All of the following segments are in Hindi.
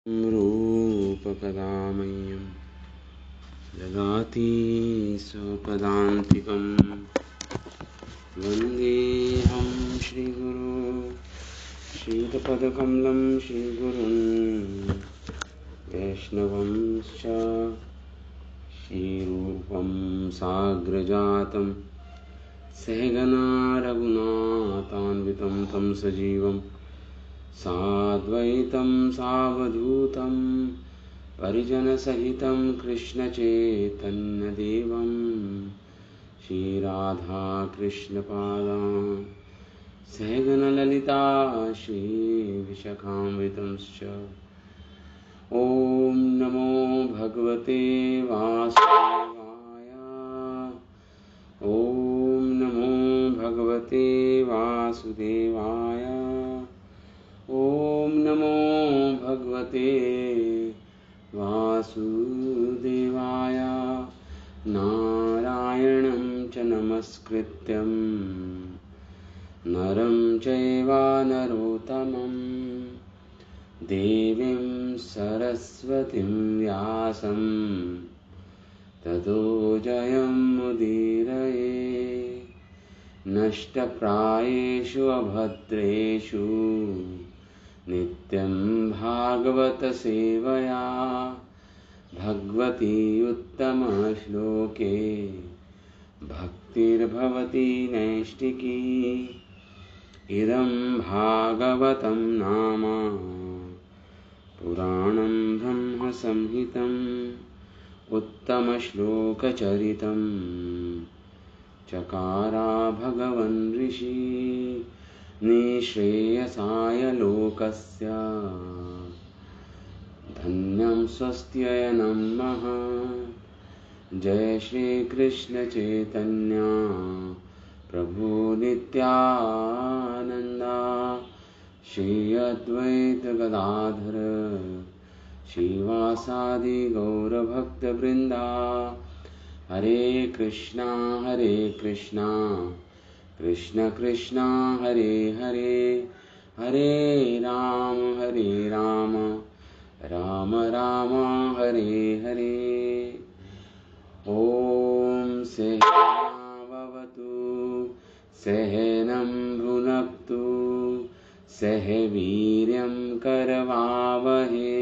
रूपकदामय्यं ददाति स्वपदान्तिकं वन्देऽहं श्रीगुरो श्रीपदकमलं श्रीगुरुन् वैष्णवंश्च श्रीरूपं साग्रजातं सहगना रघुनाथान्वितं तं सजीवं साद्वैतं सावधूतं परिजनसहितं कृष्णचैतन्यदेवं श्रीराधाकृष्णपादान् सहगणललिता श्रीविशाखान्वितंश्च। ॐ नमो भगवते वासुदेवाय। ॐ नमो भगवते वासुदेवाय। ॐ नमो भगवते वासुदेवाय। नारायणं च नमस्कृत्यं नरं चैव नरोत्तमं देवीं सरस्वतीं व्यासं ततो जयमुदीरये। नष्टप्रायेषु अभद्रेषु नित्यं भागवत सेवया भगवती उत्तमश्लोके भक्तिर्भवति नैष्टिकी। इदं भागवतं नाम पुराणं ब्रह्मसंहितम् उत्तमश्लोकचरितं चकारा भगवन् ऋषि निःश्रेयसाय लोकस्य। धन्यं स्वस्त्ययनं महत्। जय श्री कृष्ण चैतन्य प्रभु नित्यानंदा श्री अद्वैत गदाधर श्रीवासादि गौरभक्तवृंदा। हरे कृष्णा कृष्ण कृष्णा हरे हरे, हरे राम राम राम हरे हरे। ॐ सहनाववतु सहनं भुनक्तु सह वीर्यं करवावहे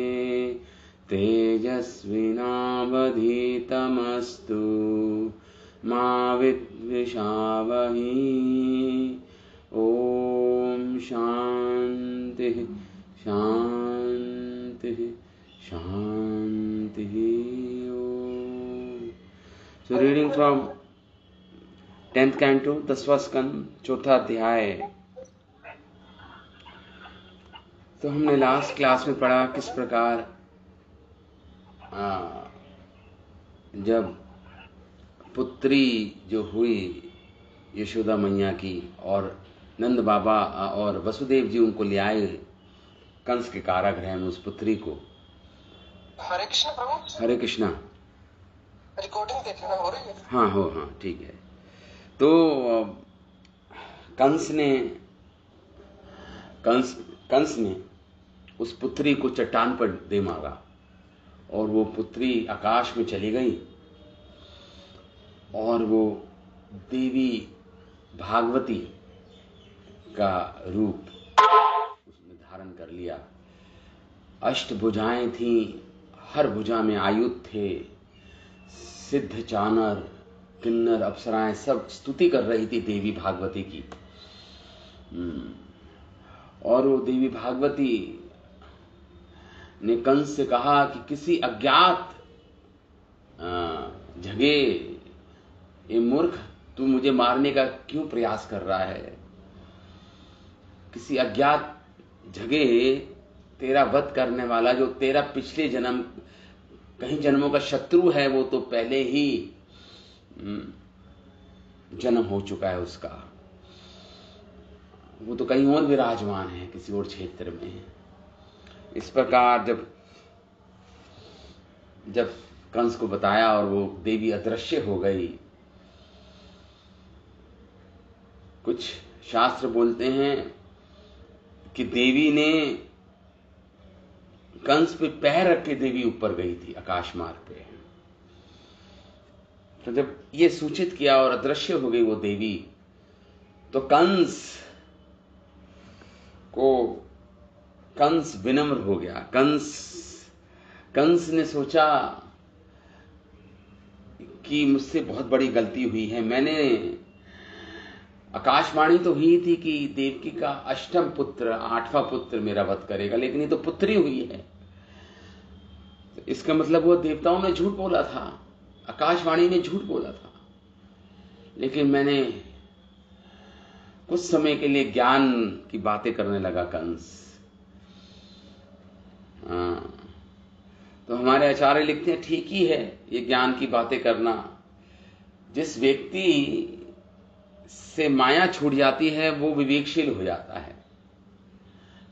तेजस्विनावधीतमस्तु मा विद्विषावहि। ॐ शांति शांति शांति। So reading from 10th canto, 10वां स्कंद, 4था अध्याय। तो हमने लास्ट क्लास में पढ़ा किस प्रकार जब पुत्री जो हुई यशोदा मैया की और नंद बाबा और वसुदेव जी उनको ले आए कंस के कारागृह में उस पुत्री को। हरे कृष्ण प्रभु। हरे कृष्णा। रिकॉर्डिंग देखना हो रही है? हाँ ठीक है। तो कंस ने उस पुत्री को चट्टान पर दे मारा और वो पुत्री आकाश में चली गई और वो देवी भागवती का रूप उसने धारण कर लिया। अष्टभुजाएं थीं, हर भुजा में आयुध थे। सिद्ध चानर किन्नर अप्सराएं सब स्तुति कर रही थी देवी भागवती की। और वो देवी भागवती ने कंस से कहा कि किसी अज्ञात जगह, ये मूर्ख, तू मुझे मारने का क्यों प्रयास कर रहा है? किसी अज्ञात जगह तेरा वध करने वाला, जो तेरा पिछले जन्म कहीं जन्मों का शत्रु है, वो तो पहले ही जन्म हो चुका है उसका। वो तो कहीं और विराजमान है, किसी और क्षेत्र में। इस प्रकार जब कंस को बताया और वो देवी अदृश्य हो गई। कुछ शास्त्र बोलते हैं कि देवी ने कंस पे पैर रख के देवी ऊपर गई थी आकाश मार्ग पे। तो जब ये सूचित किया और अदृश्य हो गई वो देवी, तो कंस विनम्र हो गया। कंस ने सोचा कि मुझसे बहुत बड़ी गलती हुई है। मैंने आकाशवाणी तो हुई थी कि देवकी का अष्टम पुत्र, 8वां पुत्र मेरा वध करेगा, लेकिन ये तो पुत्री हुई है। तो इसका मतलब वो देवताओं ने झूठ बोला था, आकाशवाणी ने झूठ बोला था। लेकिन मैंने कुछ समय के लिए ज्ञान की बातें करने लगा कंस। तो हमारे आचार्य लिखते हैं ठीक ही है ये ज्ञान की बातें करना। जिस व्यक्ति से माया छूट जाती है वो विवेकशील हो जाता है।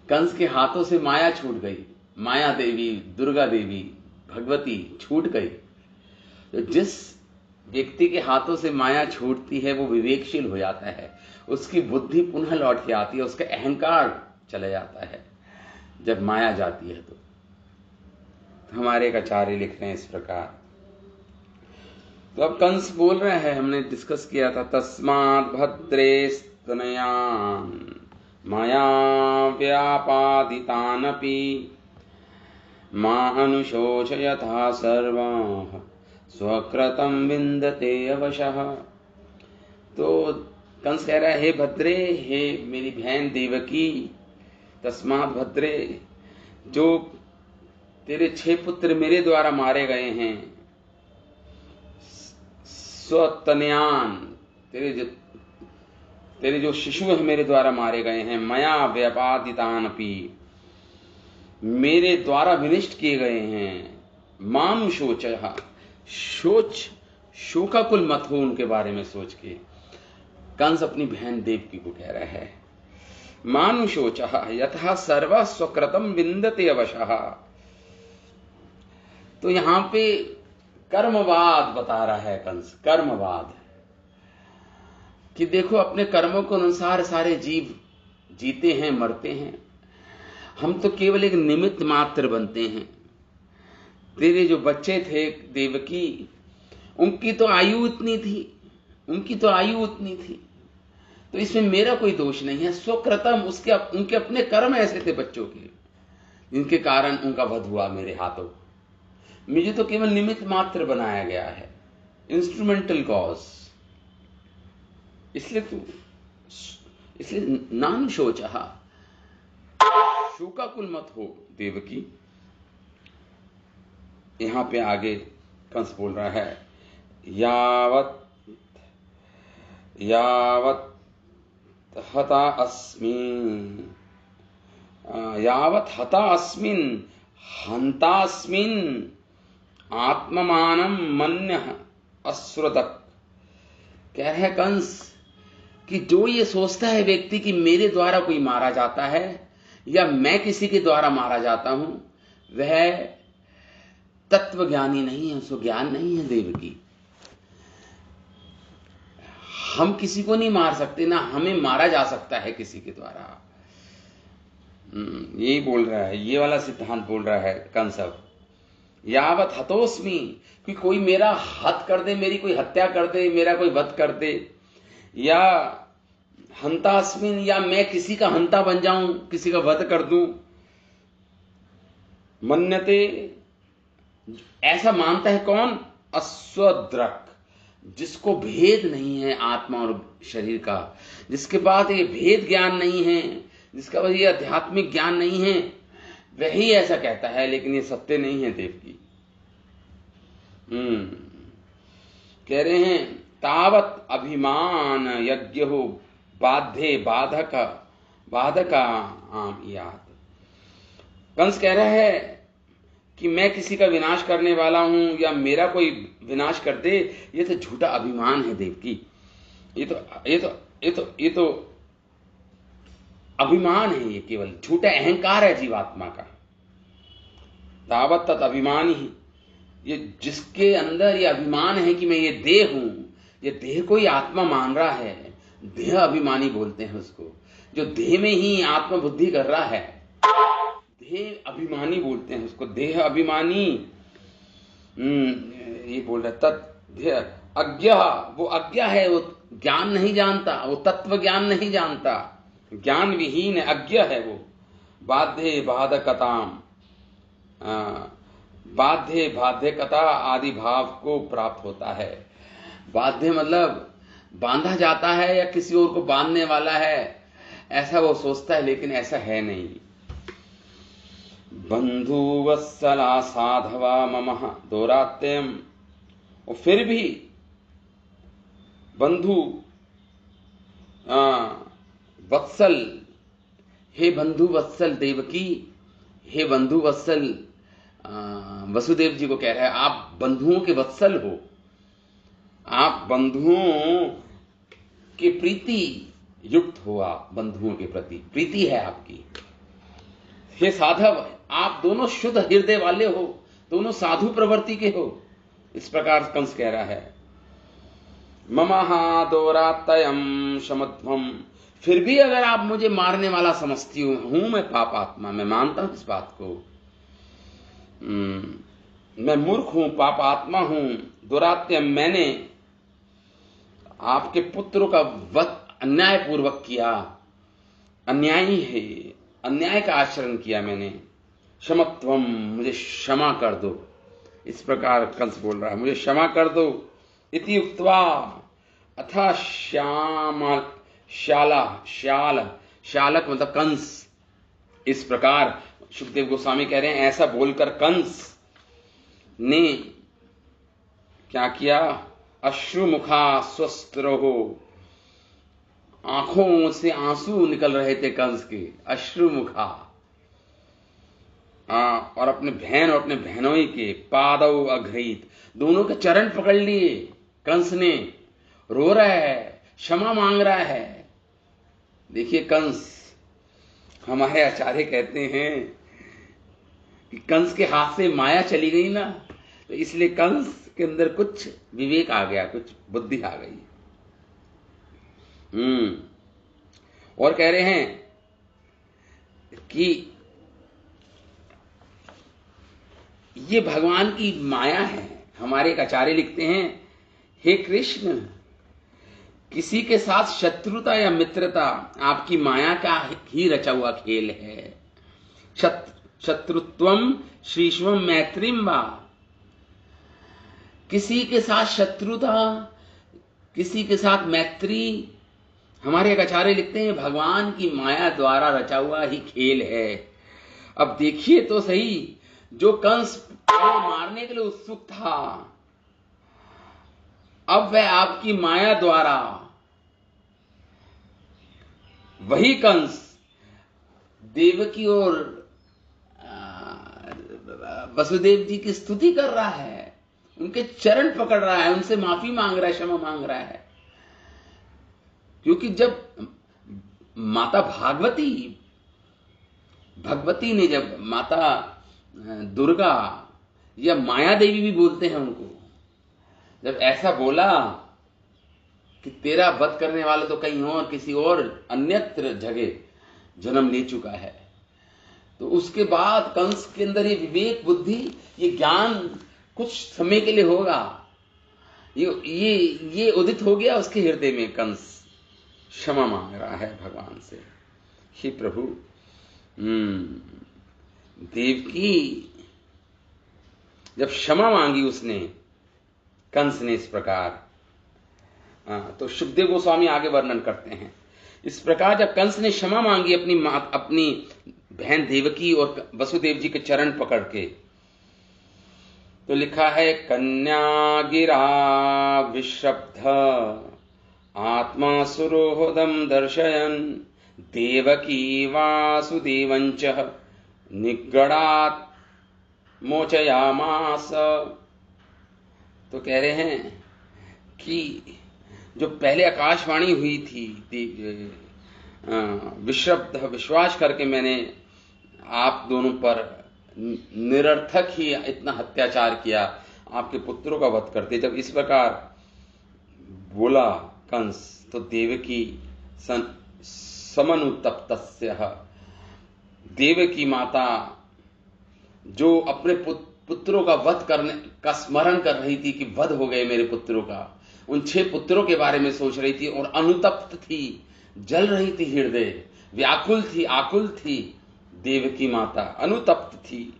कंस के हाथों से माया छूट गई, माया देवी, दुर्गा देवी, भगवती छूट गई। तो जिस व्यक्ति के हाथों से माया छूटती है वो विवेकशील हो जाता है, उसकी बुद्धि पुनः लौट के आती है, उसका अहंकार चला जाता है जब माया जाती है। तो हमारे एक आचार्य लिख रहे हैं इस प्रकार। तो अब कंस बोल रहे हैं, हमने डिस्कस किया था, तस्मात् भद्रे स्तनयान माया व्यापादितानपि मां अनुशोच यथा सर्वं स्वकृतं विन्दते अवशः। तो कंस कह रहा है, हे भद्रे, हे मेरी बहन देवकी, तस्मात् भद्रे, जो तेरे 6 पुत्र मेरे द्वारा मारे गए हैं, स्वतनयान, तेरे जो शिशु हैं मेरे द्वारा मारे गए हैं, मया व्यपादितानपि, मेरे द्वारा विनिष्ट किए गए हैं, माम शोचः, शोकाकुल मत हो उनके बारे में सोच के। कंस अपनी बहन देवकी को कह रहा है, मानुशोचः यथा सर्व स्वकृतम विन्दते अवशः। तो यहां पे कर्मवाद बता रहा है कंस, कर्मवाद, कि देखो अपने कर्मों के अनुसार सारे जीव जीते हैं, मरते हैं, हम तो केवल एक निमित्त मात्र बनते हैं। तेरे जो बच्चे थे देवकी, उनकी तो आयु इतनी थी, तो इसमें मेरा कोई दोष नहीं है। स्वकृतम, उनके अपने कर्म ऐसे थे बच्चों के, जिनके कारण उनका वध हुआ मेरे हाथों। मुझे तो केवल निमित्त मात्र बनाया गया है, इंस्ट्रूमेंटल कॉज। इसलिए नान शोचः, शोकाकुल मत हो देवकी। यहां पे आगे कंस बोल रहा है, यावत हता अस्मिन् हंतास्मिन् आत्ममानं मन्यः अस्रुतक। कह रहे हैं कंस कि जो ये सोचता है व्यक्ति कि मेरे द्वारा कोई मारा जाता है या मैं किसी के द्वारा मारा जाता हूं, वह तत्वज्ञानी नहीं है, उसको ज्ञान नहीं है देवकी। हम किसी को नहीं मार सकते, ना हमें मारा जा सकता है किसी के द्वारा। यही बोल रहा है, ये वाला सिद्धांत बोल रहा है कंस। यावत हतोस्मि, कि कोई मेरा हत कर दे, मेरी कोई हत्या कर दे, मेरा कोई वध कर दे, या हंतास्मिन, या मैं किसी का हंता बन जाऊं, किसी का वध कर दूं। मन्यते, ऐसा मानता है कौन? अस्वद्रक, जिसको भेद नहीं है आत्मा और शरीर का, जिसके पास ये भेद ज्ञान नहीं है, जिसका ये आध्यात्मिक ज्ञान नहीं है, वही ऐसा कहता है। लेकिन ये सत्य नहीं है देवकी। कह रहे हैं, तावत अभिमान यज्ञ हो बाध्ये बाधका याद। कंस कह रहा है कि मैं किसी का विनाश करने वाला हूं या मेरा कोई विनाश कर दे, ये तो झूठा अभिमान है देवकी। ये तो अभिमान है, ये केवल झूठा अहंकार है जीवात्मा का। तावत तत् अभिमान ही, ये जिसके अंदर ये अभिमान है कि मैं ये देह हूं, ये देह को ही आत्मा मान रहा है, देह अभिमानी बोलते हैं उसको। जो देह में ही आत्मा बुद्धि कर रहा है, देह देह अभिमानी बोलते हैं उसको, देह अभिमानी। ये बोल रहा तत् अज्ञा, वो अज्ञा है, वो ज्ञान नहीं जानता, वो तत्व ज्ञान नहीं जानता, ज्ञान विहीन है, अज्ञ है वो। बाध्य बाधकताम, बाध्य बाध्यकता आदि भाव को प्राप्त होता है। बाध्य मतलब बांधा जाता है या किसी और को बांधने वाला है, ऐसा वो सोचता है, लेकिन ऐसा है नहीं। बंधु वत्सला साधवा मम दोरात्यम, और फिर भी बंधु वत्सल, हे बंधु वत्सल देवकी, हे बंधु वत्सल वसुदेव जी को कह रहा है, आप बंधुओं के वत्सल हो, आप बंधुओं के प्रीति युक्त हो, आप बंधुओं के प्रति प्रीति है आपकी। हे साधव, आप दोनों शुद्ध हृदय वाले हो, दोनों साधु प्रवृत्ति के हो, इस प्रकार कंस कह रहा है। ममहा दोरातयम शमध्वम, फिर भी अगर आप मुझे मारने वाला समझती हूं, मैं पापात्मा, मैं मानता हूं इस बात को, मैं मूर्ख हूं, पापात्मा हूं। दुरात्यम, मैंने आपके पुत्र का वध अन्याय पूर्वक किया, अन्यायी है, अन्याय का आचरण किया मैंने। क्षमत्वम, मुझे क्षमा कर दो, इस प्रकार कंस बोल रहा है, मुझे क्षमा कर दो। इति उक्त्वा अथा शालक मतलब कंस, इस प्रकार सुखदेव गोस्वामी कह रहे हैं, ऐसा बोलकर कंस ने क्या किया, अश्रुमुखा स्वस्त्रो, आंखों से आंसू निकल रहे थे कंस के, अश्रुमुखा, और अपने बहन और अपने बहनोई के पादौ अघ्रीत, दोनों के चरण पकड़ लिए कंस ने, रो रहा है, क्षमा मांग रहा है। देखिए कंस, हमारे आचार्य कहते हैं कि कंस के हाथ से माया चली गई ना, तो इसलिए कंस के अंदर कुछ विवेक आ गया, कुछ बुद्धि आ गई। और कह रहे हैं कि ये भगवान की माया है। हमारे एक आचार्य लिखते हैं, हे कृष्ण, किसी के साथ शत्रुता या मित्रता आपकी माया का ही रचा हुआ खेल है। शत्रुत्वम श्रीष्वम मैत्रीम वा, किसी के साथ शत्रुता, किसी के साथ मैत्री, हमारे एक आचार्य लिखते हैं, भगवान की माया द्वारा रचा हुआ ही खेल है। अब देखिए तो सही, जो कंस को मारने के लिए उत्सुक था, अब वह आपकी माया द्वारा, वही कंस देवकी और वसुदेव जी की स्तुति कर रहा है, उनके चरण पकड़ रहा है, उनसे माफी मांग रहा है, क्षमा मांग रहा है। क्योंकि जब माता भगवती ने, जब माता दुर्गा या माया देवी भी बोलते हैं उनको, जब ऐसा बोला कि तेरा वध करने वाला तो कहीं और, किसी और अन्यत्र जगह जन्म ले चुका है, तो उसके बाद कंस के अंदर ये विवेक बुद्धि, ये ज्ञान कुछ समय के लिए होगा, ये उदित हो गया उसके हृदय में। कंस क्षमा मांग रहा है भगवान से, हे प्रभु। देवकी जब क्षमा मांगी उसने, कंस ने, इस प्रकार, तो सुखदेव गोस्वामी आगे वर्णन करते हैं, इस प्रकार जब कंस ने क्षमा मांगी अपनी बहन देवकी और वसुदेव जी के चरण पकड़ के, तो लिखा है, कन्या गिरा विश्रब्ध आत्मा सुरोहदम दर्शयन देवकी वासुदेवंच निगड़ात मोचयामास। तो कह रहे हैं कि जो पहले आकाशवाणी हुई थी, विश्रब्ध, विश्वास करके मैंने आप दोनों पर निरर्थक ही इतना अत्याचार किया, आपके पुत्रों का वध करते, जब इस प्रकार बोला कंस, तो देवकी समनुतप्तस्य, देवकी माता जो अपने पुत्रों का वध करने का स्मरण कर रही थी कि वध हो गए मेरे पुत्रों का, उन 6 पुत्रों के बारे में सोच रही थी और अनुतप्त थी, जल रही थी हृदय, व्याकुल थी, आकुल थी। देवकी माता अनुतप्त थी।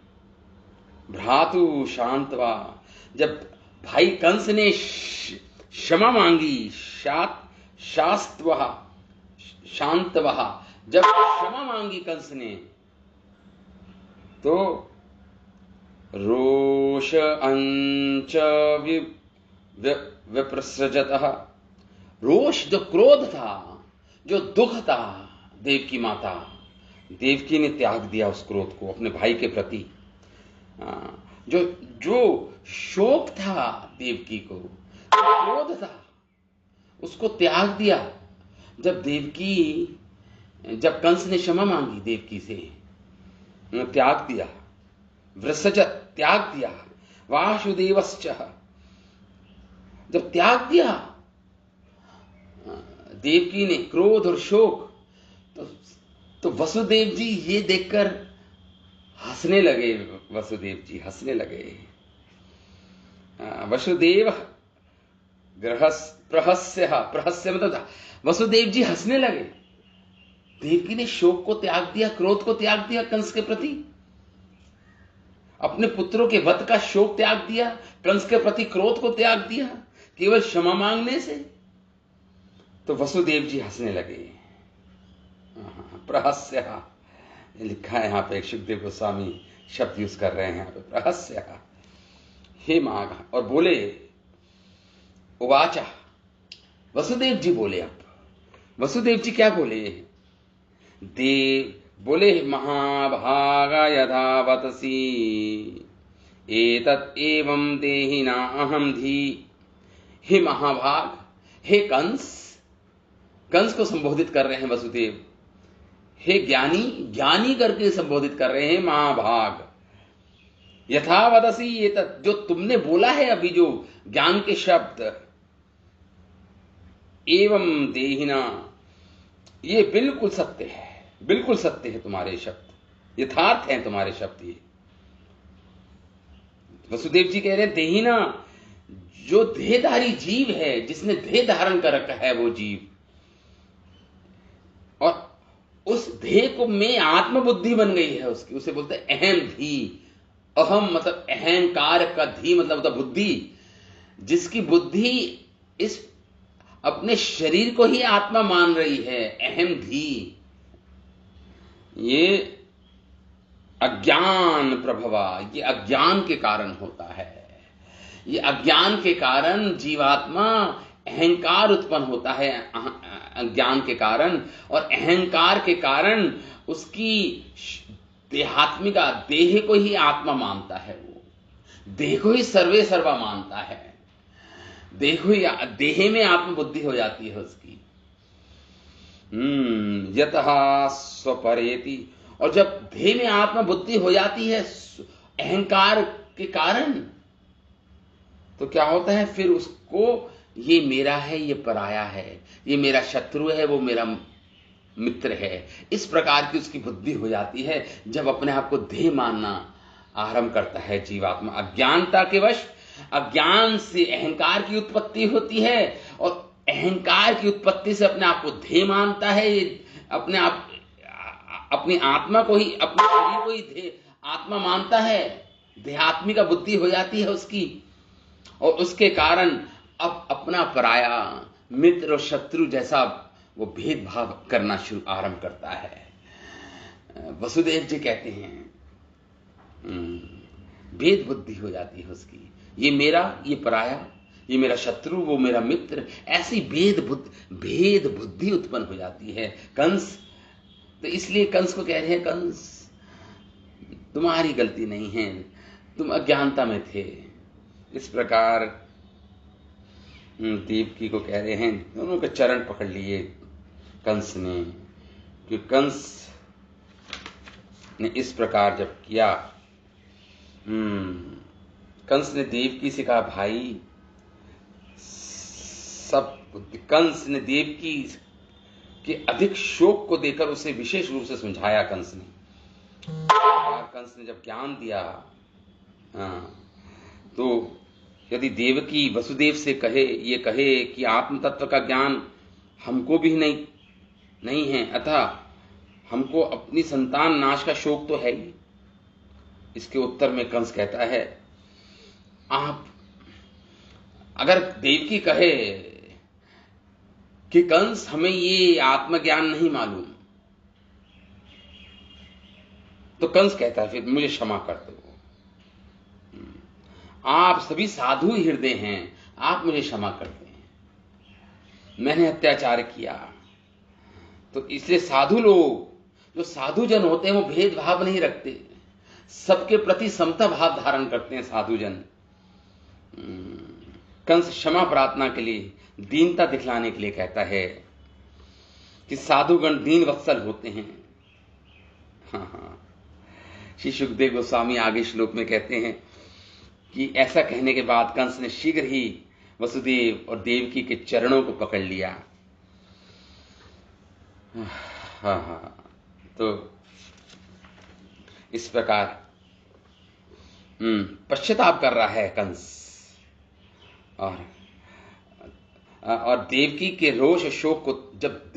भ्रातु शांतवा, जब भाई कंस ने क्षमा मांगी, शांतवा, जब क्षमा मांगी कंस ने, तो रोष अंच विप्रसृजतः, रोष जो क्रोध था, जो दुख था, देवकी माता, देवकी ने त्याग दिया उस क्रोध को अपने भाई के प्रति। जो शोक था देवकी को, जो क्रोध था, उसको त्याग दिया। जब कंस ने क्षमा मांगी देवकी से, त्याग दिया, वृषजत, त्याग दिया, वासुदेवश्च, जब त्याग दिया देवकी ने क्रोध और शोक, तो वसुदेव जी ये देखकर हंसने लगे। वसुदेव जी हंसने लगे। वसुदेव प्रहस्य मतलब वसुदेव जी हंसने लगे। देवकी ने शोक को त्याग दिया, क्रोध को त्याग दिया कंस के प्रति, अपने पुत्रों के वध का शोक त्याग दिया, कंस के प्रति क्रोध को त्याग दिया केवल क्षमा मांगने से। तो वसुदेव जी हंसने लगे। प्रहस्य लिखा है यहां पे, सुखदेव गोस्वामी शब्द यूज कर रहे हैं यहां पे, प्रहस्य, हे माघ, और बोले, उवाचा, वसुदेव जी बोले। अब वसुदेव जी क्या बोले? देव बोले, महाभागा यथा वतसी एतत् एवं देहिना अहम धी। हे महाभाग, हे कंस, कंस को संबोधित कर रहे हैं वसुदेव। हे ज्ञानी, ज्ञानी करके संबोधित कर रहे हैं महाभाग। यथा वदसी एतत्, जो तुमने बोला है अभी, जो ज्ञान के शब्द, एवं देहिना, ये बिल्कुल सत्य है, बिल्कुल सत्य है तुम्हारे शब्द, यथार्थ हैं तुम्हारे शब्द। ये वसुदेव जी कह रहे हैं, देहिना, जो देहधारी जीव है, जिसने देह धारण कर रखा है वो जीव, और उस देह को में आत्मबुद्धि बन गई है उसकी, उसे बोलते हैं अहम धी। अहम मतलब अहंकार का, धी मतलब होता बुद्धि। जिसकी बुद्धि इस अपने शरीर को ही आत्मा मान रही है, अहम धी। ये अज्ञान प्रभवा, ये अज्ञान के कारण होता है। ये अज्ञान के कारण जीवात्मा अहंकार उत्पन्न होता है, अज्ञान के कारण, और अहंकार के कारण उसकी देहात्मिका, देह को ही आत्मा मानता है। वो देह को ही सर्वे सर्वा मानता है, देह में आत्मबुद्धि हो जाती है उसकी। यतः स्वपरेति, और जब देह में आत्मबुद्धि हो जाती है अहंकार के कारण, तो क्या होता है फिर उसको, ये मेरा है, ये पराया है, ये मेरा शत्रु है, वो मेरा मित्र है, इस प्रकार की उसकी बुद्धि हो जाती है। जब अपने आप को देह मानना आरंभ करता है जीवात्मा, अज्ञानता के वश, अज्ञान से अहंकार की उत्पत्ति होती है, और अहंकार की उत्पत्ति से अपने आप को देह मानता है, अपने आप, अपनी आत्मा को ही, अपने शरीर को ही देह आत्मा मानता है, देहात्मिका बुद्धि हो जाती है उसकी, और उसके कारण अब अपना पराया, मित्र और शत्रु जैसा वो भेदभाव करना शुरू आरंभ करता है। वसुदेव जी कहते हैं भेद बुद्धि हो जाती है उसकी, ये मेरा, ये पराया, ये मेरा शत्रु, वो मेरा मित्र, ऐसी भेद बुद्धि उत्पन्न हो जाती है कंस। तो इसलिए कंस को कह रहे हैं, कंस तुम्हारी गलती नहीं है, तुम अज्ञानता में थे। इस प्रकार देवकी को कह रहे हैं, दोनों के चरण पकड़ लिए कंस ने, कि कंस ने इस प्रकार जब किया, कंस ने देवकी से कहा, भाई सब, कंस ने देवकी के अधिक शोक को देकर उसे विशेष रूप से समझाया। कंस ने कंस ने जब ज्ञान दिया, हाँ, तो यदि देवकी वसुदेव से ये कहे कि आत्म तत्व का ज्ञान हमको भी नहीं है, अतः हमको अपनी संतान नाश का शोक तो है ही। इसके उत्तर में कंस कहता है, आप अगर देवकी कहे कि कंस हमें ये आत्मज्ञान नहीं मालूम, तो कंस कहता है फिर मुझे क्षमा कर दो, आप सभी साधु हृदय हैं, आप मुझे क्षमा कर दें, मैंने अत्याचार किया। तो इसलिए साधु लोग, जो साधु जन होते हैं, वो भेदभाव नहीं रखते, सबके प्रति समता भाव धारण करते हैं साधु जन। कंस क्षमा प्रार्थना के लिए, दीनता दिखलाने के लिए कहता है कि साधुगण दीन वत्सल होते हैं। हाँ, श्री सुखदेव गोस्वामी आगे श्लोक में कहते हैं कि ऐसा कहने के बाद कंस ने शीघ्र ही वसुदेव और देवकी के चरणों को पकड़ लिया। हाँ, तो इस प्रकार पश्चाताप कर रहा है कंस, और देवकी के रोष शोक को जब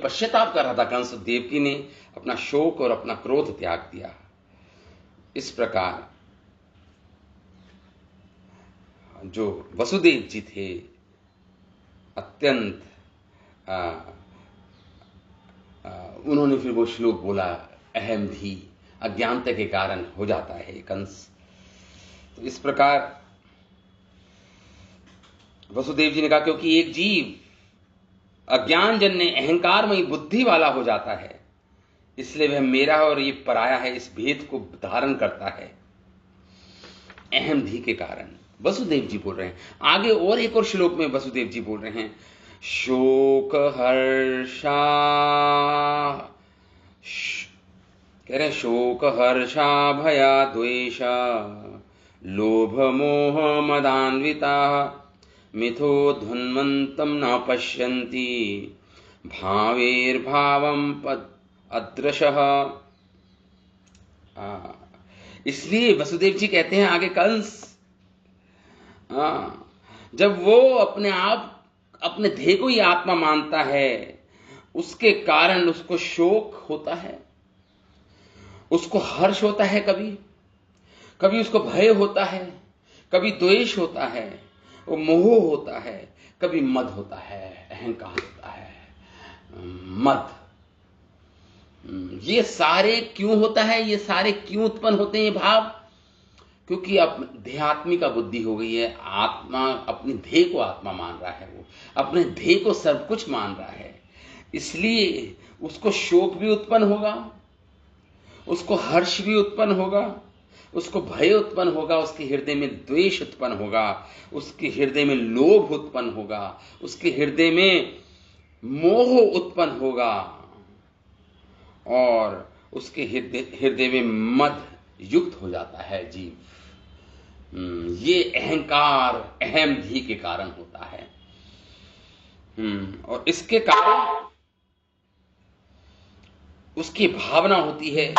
पश्चाताप कर रहा था कंस, तो देवकी ने अपना शोक और अपना क्रोध त्याग दिया। इस प्रकार जो वसुदेव जी थे, अत्यंत उन्होंने फिर वो श्लोक बोला, अहम धी, अज्ञानता के कारण हो जाता है कंस। तो इस प्रकार वसुदेव जी ने कहा, क्योंकि एक जीव अज्ञान जन्य अहंकारमयी बुद्धि वाला हो जाता है, इसलिए वह मेरा और ये पराया है, इस भेद को धारण करता है अहम धी के कारण। वसुदेव जी बोल रहे हैं आगे, और एक और श्लोक में वसुदेव जी बोल रहे हैं, शोक हर्षा, कह रहे हैं शोक हर्षा भया द्वेषा लोभ मोह मदान्विता मिथो ध्वन्वंतम न पश्यन्ति भावेर्भावम पद अदृशः। इसलिए वसुदेव जी कहते हैं आगे कंस, जब वो अपने आप अपने देह को ही आत्मा मानता है, उसके कारण उसको शोक होता है, उसको हर्ष होता है, कभी उसको भय होता है, कभी द्वेष होता है, वो मोह होता है, कभी मद होता है, अहंकार होता है, मद। ये सारे क्यों होता है, ये सारे क्यों उत्पन्न होते हैं ये भाव? क्योंकि अब देहात्मिका बुद्धि हो गई है, आत्मा अपनी देह को आत्मा मान रहा है, वो अपने देह को सब कुछ मान रहा है, इसलिए उसको शोक भी उत्पन्न होगा, उसको हर्ष भी उत्पन्न होगा, उसको भय उत्पन्न होगा, उसके हृदय में द्वेष उत्पन्न होगा, उसके हृदय में लोभ उत्पन्न होगा, उसके हृदय में मोह उत्पन्न होगा, और उसके हृदय में मद युक्त हो जाता है जीव। ये अहंकार अहम धी के कारण होता है। और इसके कारण उसकी भावना होती है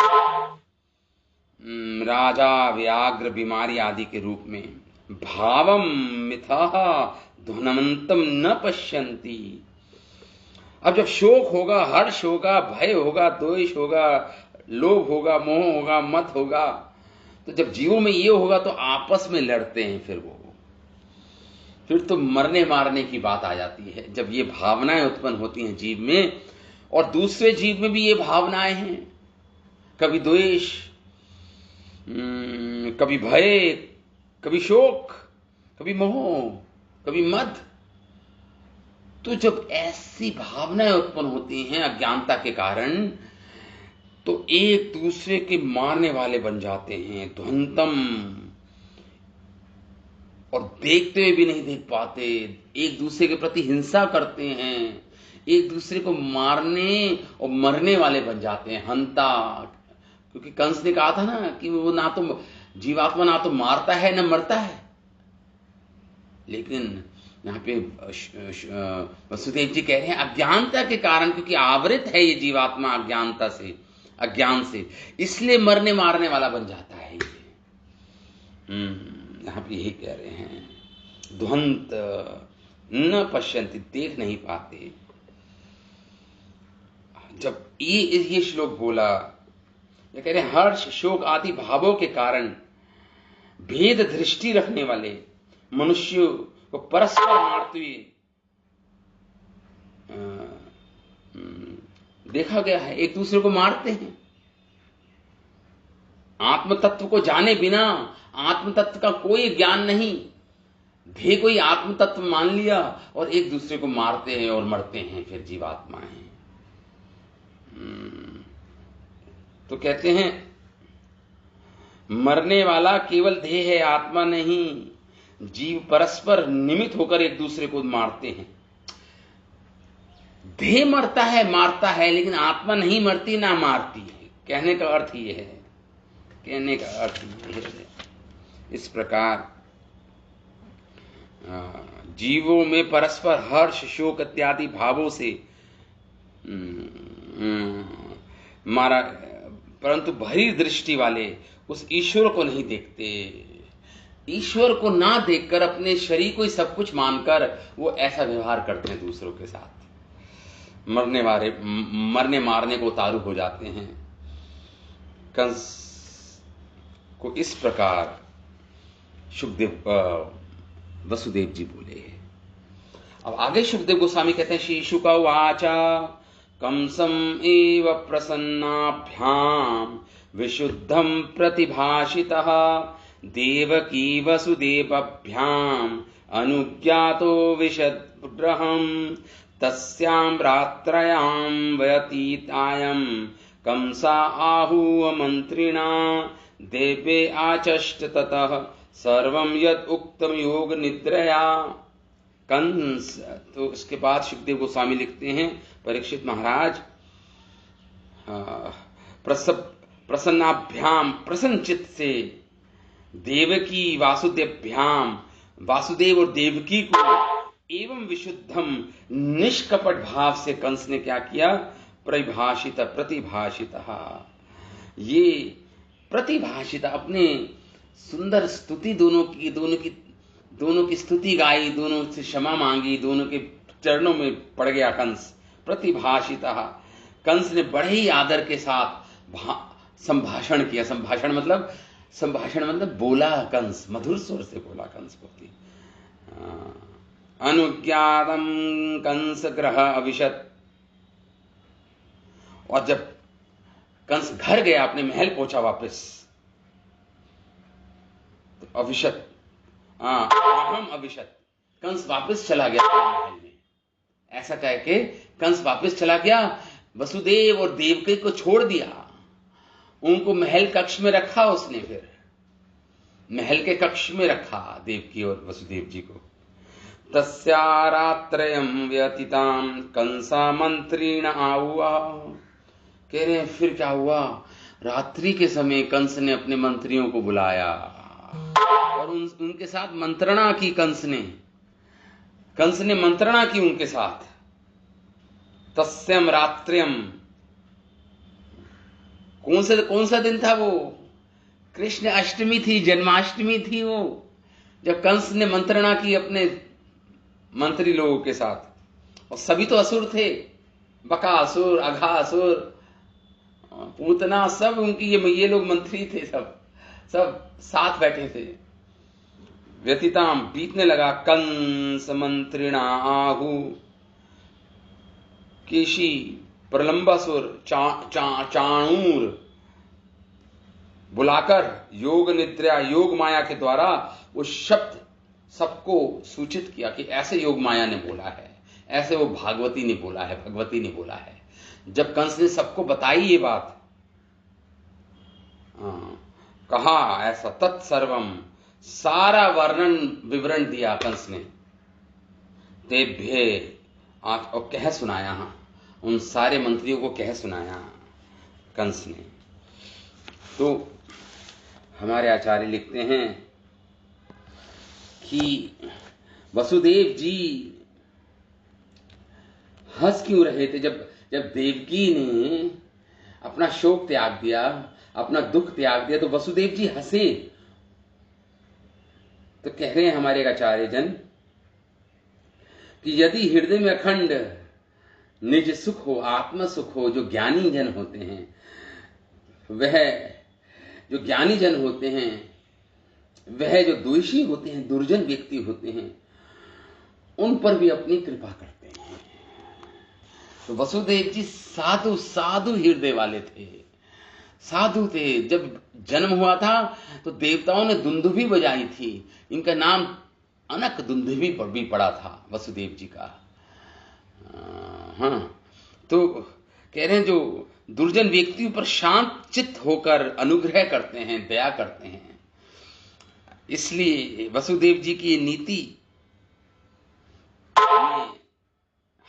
राजा व्याघ्र बीमारी आदि के रूप में, भावम मिथः ध्वनवंतम न पश्यन्ति। अब जब शोक होगा, हर्ष होगा, भय होगा, द्वेष होगा, लोभ होगा, मोह होगा, मत होगा, तो जब जीवों में ये होगा तो आपस में लड़ते हैं, फिर तो मरने मारने की बात आ जाती है। जब ये भावनाएं उत्पन्न होती हैं जीव में, और दूसरे जीव में भी ये भावनाएं हैं, कभी द्वेष, कभी भय, कभी शोक, कभी मोह, कभी मद, तो जब ऐसी भावनाएं उत्पन्न होती हैं अज्ञानता के कारण, तो एक दूसरे के मारने वाले बन जाते हैं, ध्वंतम, और देखते हुए भी नहीं देख पाते, एक दूसरे के प्रति हिंसा करते हैं, एक दूसरे को मारने और मरने वाले बन जाते हैं, हंता। क्योंकि कंस ने कहा था ना कि वो ना तो जीवात्मा ना तो मारता है न मरता है, लेकिन यहाँ पे वसुदेव जी कह रहे हैं अज्ञानता के कारण, क्योंकि आवृत है ये जीवात्मा अज्ञानता से, अज्ञान से, इसलिए मरने मारने वाला बन जाता है ये। यहां पे यही कह रहे हैं, ध्वंत न पश्यन्ति, देख नहीं पाते। जब ये श्लोक बोला, ये कह रहे हैं हर्ष शोक आदि भावों के कारण भेद दृष्टि रखने वाले मनुष्य को परस्पर मारते हुए देखा गया है, एक दूसरे को मारते हैं। आत्म तत्व को जाने बिना, आत्म तत्व का कोई ज्ञान नहीं, ध्येय कोई आत्म तत्व मान लिया और एक दूसरे को मारते हैं और मरते हैं फिर जीवात्माएं। तो कहते हैं मरने वाला केवल देह है, आत्मा नहीं। जीव परस्पर निमित्त होकर एक दूसरे को मारते हैं। देह मरता है, मारता है, लेकिन आत्मा नहीं मरती ना मारती है। कहने का अर्थ ये है, कहने का अर्थ ये है। इस प्रकार जीवों में परस्पर हर्ष शोक इत्यादि भावों से मारा, परंतु भरी दृष्टि वाले उस ईश्वर को नहीं देखते। ईश्वर को ना देखकर अपने शरीर को ही सब कुछ मानकर वो ऐसा व्यवहार करते हैं दूसरों के साथ, मरने मारने को उतारू हो जाते हैं। कंस को इस प्रकार वसुदेव जी बोले। अब आगे सुखदेव गोस्वामी कहते हैं, श्री शुक वाचा कंसम एव प्रसन्नाभ्याम विशुद्धम प्रतिभाषितः देवकी वसुदेवभ्याम अनुज्ञातो विशद्ग्रहम् तस्यां रात्रयां व्यतीतायं कंसा आहूय मंत्रिणा देवे आचष्ट ततः सर्वं यद उक्तम योग निद्रया। कंस, तो इसके बाद सुखदेव गोस्वामी लिखते हैं, परीक्षित महाराज प्रसन्नाभ्याम, प्रसन्न चित्त से, देवकी वासुदेवभ्याम, वासुदेव और देवकी को, एवं विशुद्धम, निष्कपट भाव से कंस ने क्या किया, प्रतिभाषित, ये प्रतिभाषित, अपने सुंदर स्तुति, दोनों की स्तुति गाई, दोनों से क्षमा मांगी, दोनों के चरणों में पड़ गया कंस। प्रतिभाषित, कंस ने बड़े ही आदर के साथ संभाषण किया। संभाषण मतलब बोला कंस, मधुर स्वर से बोला कंस बोली। अनुज्ञातम कंस ग्रह अविशत, और जब कंस घर गया, अपने महल पहुंचा वापस, तो अविशत, अहम अविशत, कंस वापस चला गया महल में। ऐसा कह के कंस वापस चला गया, वसुदेव और देवकी को छोड़ दिया, उनको महल कक्ष में रखा उसने, फिर महल के कक्ष में रखा देवकी और वसुदेव जी को। तस्या रात्रयं व्यतीतां कंसा मंत्रीण आहुआ, कह रहे हैं फिर क्या हुआ, रात्रि के समय कंस ने अपने मंत्रियों को बुलाया और उनके साथ मंत्रणा की। कंस ने मंत्रणा की उनके साथ। तस्यम रात्र्यम, कौन सा दिन था वो, कृष्ण अष्टमी थी, जन्माष्टमी थी वो, जब कंस ने मंत्रणा की अपने मंत्री लोगों के साथ। और सभी तो असुर थे, बकासुर, अघासुर, पूतना, सब उनकी ये लोग मंत्री थे, सब साथ बैठे थे। व्यतीताम, बीतने लगा, कंस मंत्रिणा आहु, केशी, प्रलंबासुर, चाणूर बुलाकर योग निद्रा, योग माया के द्वारा वो शब्द सबको सूचित किया कि ऐसे योग माया ने बोला है, ऐसे वो भागवती ने बोला है, भगवती ने बोला है। जब कंस ने सबको बताई ये बात, कहा ऐसा, तत्सर्वम, सारा वर्णन विवरण दिया कंस ने। तेभ्ये, और कह सुनाया, उन सारे मंत्रियों को कह सुनाया कंस ने। तो हमारे आचार्य लिखते हैं कि वसुदेव जी हंस क्यों रहे थे जब देवकी ने अपना शोक त्याग दिया, अपना दुख त्याग दिया, तो वसुदेव जी हंसे। तो कह रहे हैं हमारे आचार्य जन कि यदि हृदय में अखंड निज सुख हो, आत्म सुख हो, जो ज्ञानी जन होते हैं, वह जो ज्ञानी जन होते हैं, वह जो द्वेषी होते हैं, दुर्जन व्यक्ति होते हैं, उन पर भी अपनी कृपा करते हैं। तो वसुदेव जी साधु साधु हृदय वाले थे, साधु थे। जब जन्म हुआ था तो देवताओं ने दुंदुभी बजाई थी, इनका नाम अनक दुंदुभी पर भी पड़ा था वसुदेव जी का। हाँ, तो कह रहे हैं जो दुर्जन व्यक्तियों पर शांत चित्त होकर अनुग्रह करते हैं, दया करते हैं। इसलिए वसुदेव जी की ये नीति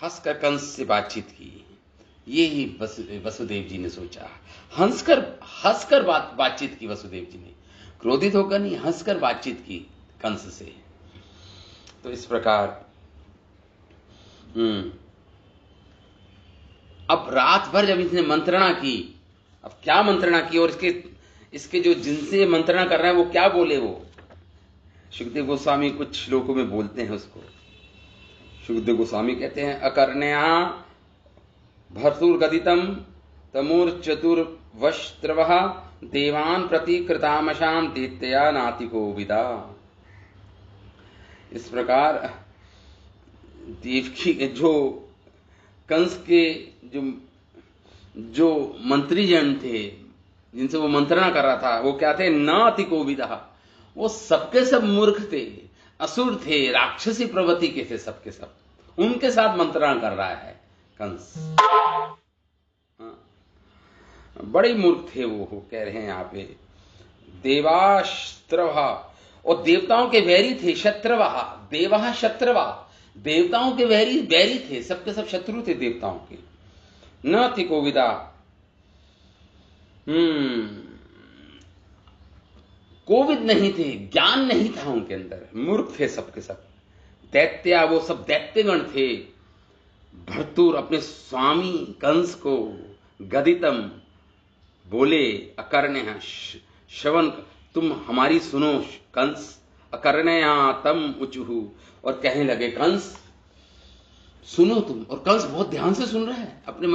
हंसकर कंस से बातचीत की, ये ही वसुदेव जी ने सोचा। हंसकर बातचीत की वसुदेव जी ने, क्रोधित होकर नहीं, हंसकर बातचीत की कंस से। तो इस प्रकार अब रात भर जब इसने मंत्रणा की, अब क्या मंत्रणा की, और इसके जो जिनसे मंत्रणा कर रहे हैं वो क्या बोले, वो सुखदेव गोस्वामी कुछ श्लोकों में बोलते हैं उसको। सुखदेव गोस्वामी कहते हैं, अकर्ण्या भर्तुर्गदितम तमूर्चतुर्वष्ट्रवः देवान प्रति कृतामशाम दैत्या नातिको विदा। इस प्रकार देवकी जो कंस के जो मंत्री जन थे, जिनसे वो मंत्रणा कर रहा था, वो क्या थे, नातिको विदा। वो सबके सब मूर्ख थे, असुर थे, राक्षसी प्रवृत्ति के थे, सबके सब। उनके साथ मंत्रणा कर रहा है कंस। बड़े मूर्ख थे वो, कह रहे हैं यहां पे। देवास्त्रवा, और देवताओं के वैरी थे, शत्रवा, देवा शत्रवा, देवताओं के वैरी थे, सबके सब शत्रु थे देवताओं के। न तिको विदा, कोविद नहीं थे, ज्ञान नहीं था उनके अंदर, मूर्ख थे सबके सब। दैत्या, वो सब दैत्यगण थे। भर्तुर, अपने स्वामी कंस को, गदितम, बोले, अकर्ण्य, श्रवण, तुम हमारी सुनो कंस, अकर्ण्या तम उचुहु, और कहने लगे कंस सुनो तुम। और कंस बहुत ध्यान से सुन रहा है अपने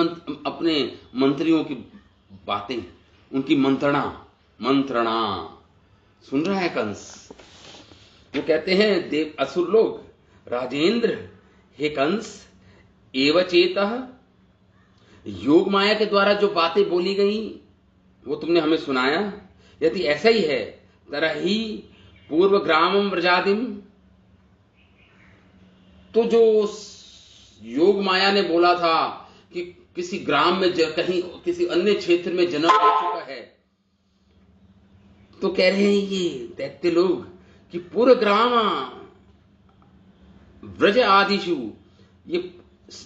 मंत्रियों की बातें, उनकी मंत्रणा सुन रहा है कंस। वो कहते हैं देव असुर लोग, राजेंद्र, हे कंस, एवचेतः, योग माया के द्वारा जो बातें बोली गई वो तुमने हमें सुनाया। यदि ऐसा ही है, तरही पूर्व ग्रामम व्रजादिम, तो जो योग माया ने बोला था कि किसी ग्राम में कहीं किसी अन्य क्षेत्र में जन्म हो चुका है, तो कह रहे हैं ये दैत्य लोग कि पूर्व ग्राम ब्रज आदिशु, ये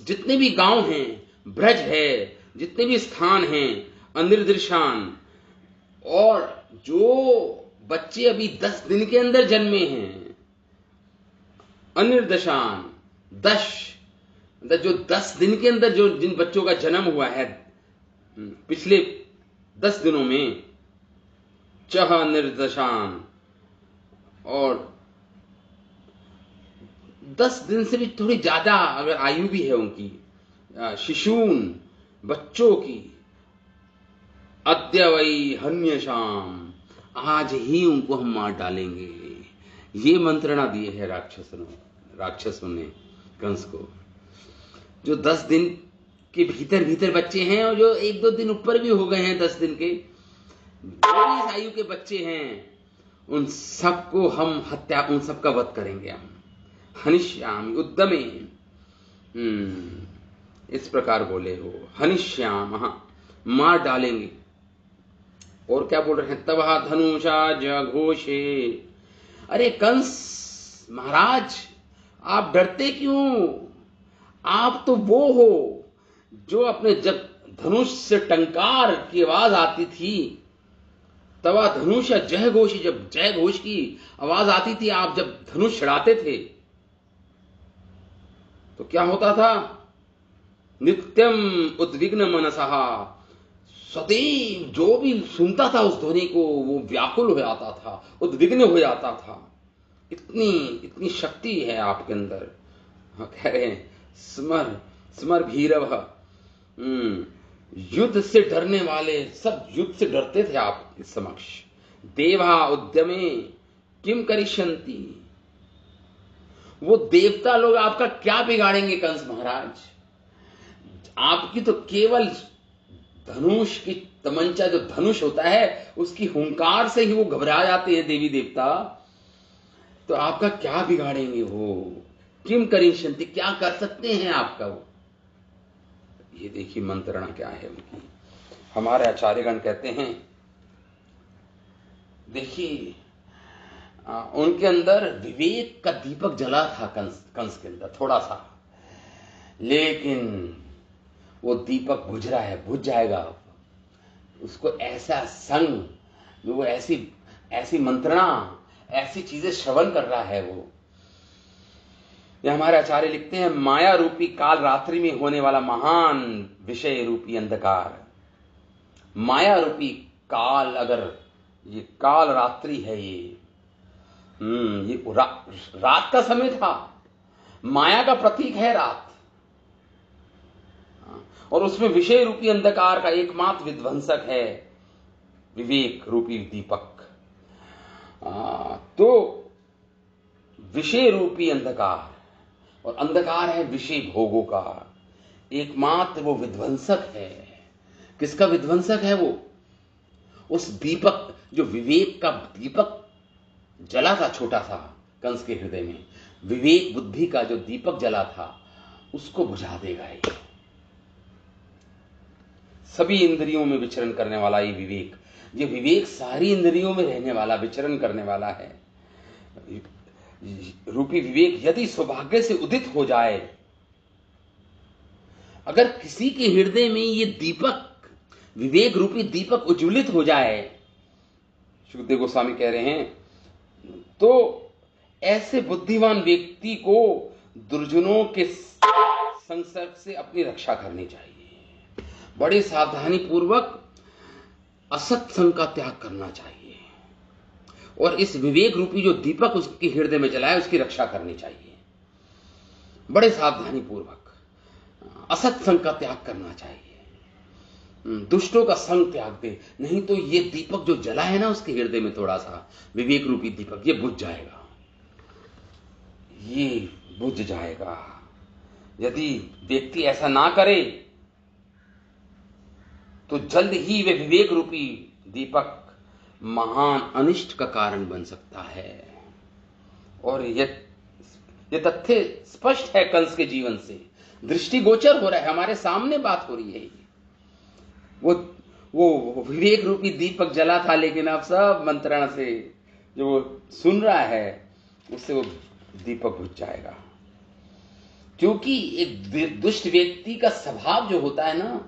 जितने भी गांव हैं, ब्रज है, जितने भी स्थान हैं, अनिर्दिशान, और जो बच्चे अभी 10 दिन के अंदर जन्मे हैं, अनिर्दशान, 10, जो 10 दिन के अंदर जो जिन बच्चों का जन्म हुआ है पिछले 10 दिनों में, चह निर्दशान, और 10 दिन से भी थोड़ी ज्यादा अगर आयु भी है उनकी, शिशून, बच्चों की, अद्य वै हन्यशाम, आज ही उनको हम मार डालेंगे। ये मंत्रणा दिए है राक्षसों ने कंस को। जो 10 दिन के भीतर बच्चे हैं, और जो 1-2 दिन ऊपर भी हो गए हैं 10 दिन के, जो भी इस आयु के बच्चे हैं, उन सबको हम उन सबका वध करेंगे हम। हनिष्याम उद्दमे, इस प्रकार बोले हो, हनिष्याम, मार डालेंगे। और क्या बोल रहे हैं, तबहा धनुषा जघोषे। अरे कंस महाराज, आप डरते क्यों? आप तो वो हो जो अपने, जब धनुष से टंकार की आवाज आती थी, तवा धनुष जय घोष, जब जय घोष की आवाज आती थी, आप जब धनुष चढ़ाते थे तो क्या होता था, नित्यम उद्विग्न मनसहा, सदैव जो भी सुनता था उस ध्वनि को वो व्याकुल हो जाता था, उद्विग्न हो जाता था। इतनी इतनी शक्ति है आपके अंदर। कह रहे हैं स्मर स्मर भीरव। युद्ध से डरने वाले सब युद्ध से डरते थे आपके समक्ष। देवा उद्यमे किम करिष्यन्ति। वो देवता लोग आपका क्या बिगाड़ेंगे कंस महाराज। आपकी तो केवल धनुष की तमंचा, जो धनुष होता है उसकी हुंकार से ही वो घबरा जाते हैं देवी देवता। तो आपका क्या बिगाड़ेंगे वो। किम करिष्यन्ति, क्या कर सकते हैं आपका वो। ये देखिए मंत्रणा क्या है उनकी। हमारे आचार्यगण कहते हैं, देखिए उनके अंदर विवेक का दीपक जला था कंस के अंदर थोड़ा सा, लेकिन वो दीपक बुझ रहा है, बुझ जाएगा। उसको ऐसा संग, वो ऐसी मंत्रणा, ऐसी चीजें श्रवण कर रहा है वो। ये हमारे आचार्य लिखते हैं, माया रूपी काल रात्रि में होने वाला महान विषय रूपी अंधकार। माया रूपी काल, अगर ये काल रात्रि है, ये रात का समय था। माया का प्रतीक है रात, और उसमें विषय रूपी अंधकार का एकमात्र विध्वंसक है विवेक रूपी दीपक। तो विषय रूपी अंधकार, और अंधकार है विषय भोगों का, एकमात्र वो विध्वंसक है। किसका विध्वंसक है वो। उस दीपक, जो विवेक का दीपक जला था छोटा सा कंस के हृदय में, विवेक बुद्धि का जो दीपक जला था उसको बुझा देगा ये। सभी इंद्रियों में विचरण करने वाला ये विवेक सारी इंद्रियों में रहने वाला, विचरण करने वाला है। रूपी विवेक यदि सौभाग्य से उदित हो जाए, अगर किसी के हृदय में ये दीपक, विवेक रूपी दीपक उज्ज्वलित हो जाए, सुखदेव गोस्वामी कह रहे हैं, तो ऐसे बुद्धिमान व्यक्ति को दुर्जनों के संसर्ग से अपनी रक्षा करनी चाहिए। बड़े सावधानी पूर्वक असत्संग का त्याग करना चाहिए, और इस विवेक रूपी जो दीपक उसके हृदय में जला है उसकी रक्षा करनी चाहिए। बड़े सावधानी पूर्वक असत्संग का त्याग करना चाहिए, दुष्टों का संग त्याग दे, नहीं तो ये दीपक जो जला है ना उसके हृदय में, थोड़ा सा विवेक रूपी दीपक, ये बुझ जाएगा, ये बुझ जाएगा। यदि व्यक्ति ऐसा ना करे तो जल्द ही वे विवेक रूपी दीपक महान अनिष्ट का कारण बन सकता है। और ये तथ्य स्पष्ट है कंस के जीवन से, दृष्टिगोचर हो रहा है, हमारे सामने बात हो रही है। वो विवेक रूपी दीपक जला था, लेकिन अब सब मंत्रणा से जो वो सुन रहा है उससे वो दीपक बुझ जाएगा। क्योंकि एक दुष्ट व्यक्ति का स्वभाव जो होता है ना,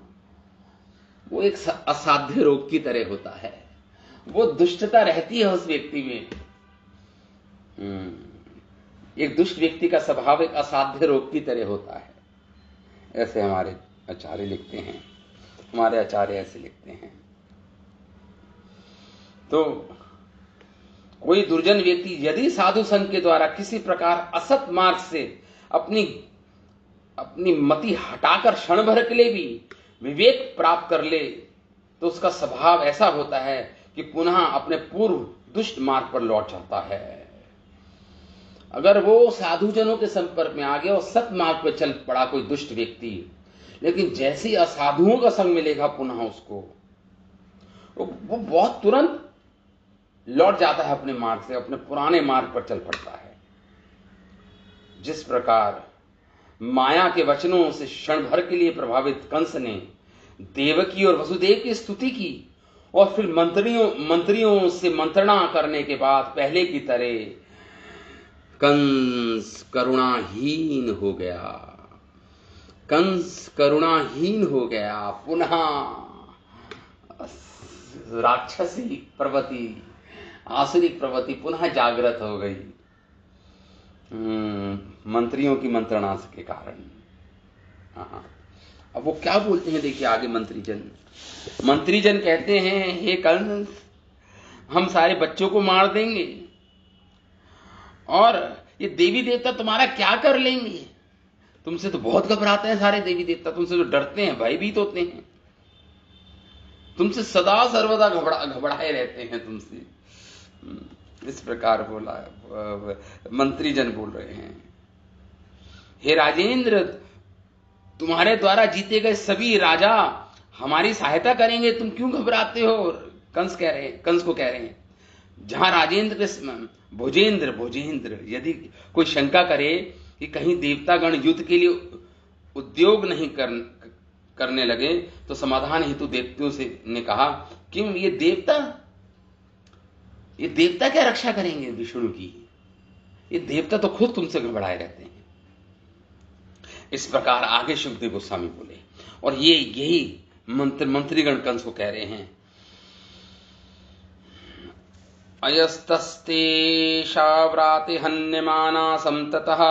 वो एक असाध्य रोग की तरह होता है। वो दुष्टता रहती है उस व्यक्ति में। एक दुष्ट व्यक्ति का स्वभाव एक असाध्य रोग की तरह होता है, ऐसे हमारे आचार्य लिखते हैं। हमारे आचार्य ऐसे लिखते हैं। तो कोई दुर्जन व्यक्ति यदि साधु संघ के द्वारा किसी प्रकार असत मार्ग से अपनी मति हटाकर क्षण भर के लिए भी विवेक प्राप्त कर ले, तो उसका स्वभाव ऐसा होता है कि पुनः अपने पूर्व दुष्ट मार्ग पर लौट जाता है। अगर वो साधुजनों के संपर्क में आ गया और सत मार्ग पर चल पड़ा कोई दुष्ट व्यक्ति, लेकिन जैसे ही असाधुओं का संग मिलेगा पुनः उसको, वो बहुत तुरंत लौट जाता है अपने मार्ग से, अपने पुराने मार्ग पर चल पड़ता है। जिस प्रकार माया के वचनों से क्षण भर के लिए प्रभावित कंस ने देवकी और वसुदेव की स्तुति की, और फिर मंत्रियों से मंत्रणा करने के बाद पहले की तरह कंस करुणाहीन हो गया। कंस करुणाहीन हो गया। पुनः राक्षसी प्रवृत्ति, आसुरिक प्रवृत्ति पुनः जागृत हो गई मंत्रियों की मंत्रणा के कारण। अब वो क्या बोलते हैं देखिए आगे मंत्रीजन कहते हैं, हे कंस, हम सारे बच्चों को मार देंगे और ये देवी देवता तुम्हारा क्या कर लेंगे? तुमसे तो बहुत घबराते हैं सारे देवी देवता, तुमसे तो डरते हैं, भयभीत होते हैं, तुमसे सदा सर्वदा घबराए रहते हैं तुमसे। इस प्रकार बोला मंत्रीजन बोल रहे हैं। हे राजेंद्र, तुम्हारे द्वारा जीते गए सभी राजा हमारी सहायता करेंगे, तुम क्यों घबराते हो? कंस को कह रहे हैं, जहां राजेंद्र के भोजेंद्र यदि कोई शंका करे कि कहीं देवतागण युद्ध के लिए उद्योग नहीं करने लगे, तो समाधान हेतु देवताओं से ने कहा, क्यों ये देवता क्या रक्षा करेंगे विष्णु की? ये देवता तो खुद तुमसे घबराए रहते हैं। इस प्रकार आगे सुखदेव गोस्वामी बोले, और यही मंत्रीगण कंस को कह रहे हैं, अयस्तस्तेषाव्राते हन्यमाना संततः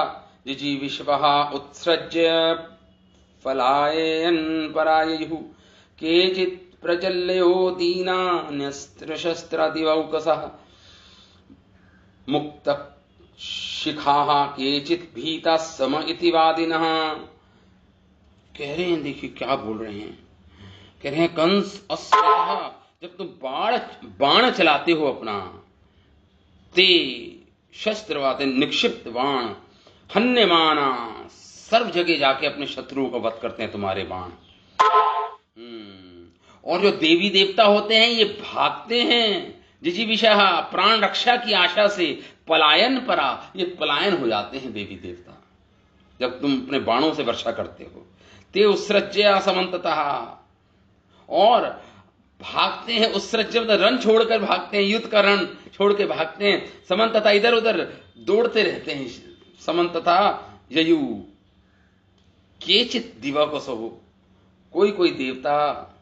जिजीविषवः उत्सृज्य पलायन परायुः केचित् प्रजल्यो दीनान्यस्त्रशस्त्रादिवौकसः मुक्तशिखाः केचित् भीताः सम इति वादिनः। कह रहे हैं, देखिए क्या बोल रहे हैं, कह रहे हैं कंस अस्त्रतः, जब तुम बाण चलाते हो अपना, ते शस्त्रवाते निक्षिप्त बाण, हन्यमाना, सर्व जगह जाके अपने शत्रुओं को वध करते हैं तुम्हारे बाण। और जो देवी देवता होते हैं ये भागते हैं, जिजीविषः, प्राण रक्षा की आशा से, पलायन परा, ये पलायन हो जाते हैं देवी देवता जब तुम अपने बाणों से वर्षा करते हो। ते उत्सृज्य समन्ततः, और भागते हैं, उत्सृज्य मतलब रण छोड़कर भागते हैं, युद्ध का रण छोड़ के भागते हैं, समन्ततः इधर उधर दौड़ते रहते हैं, समन्ततः ययु केचित दिवकसो, कोई देवता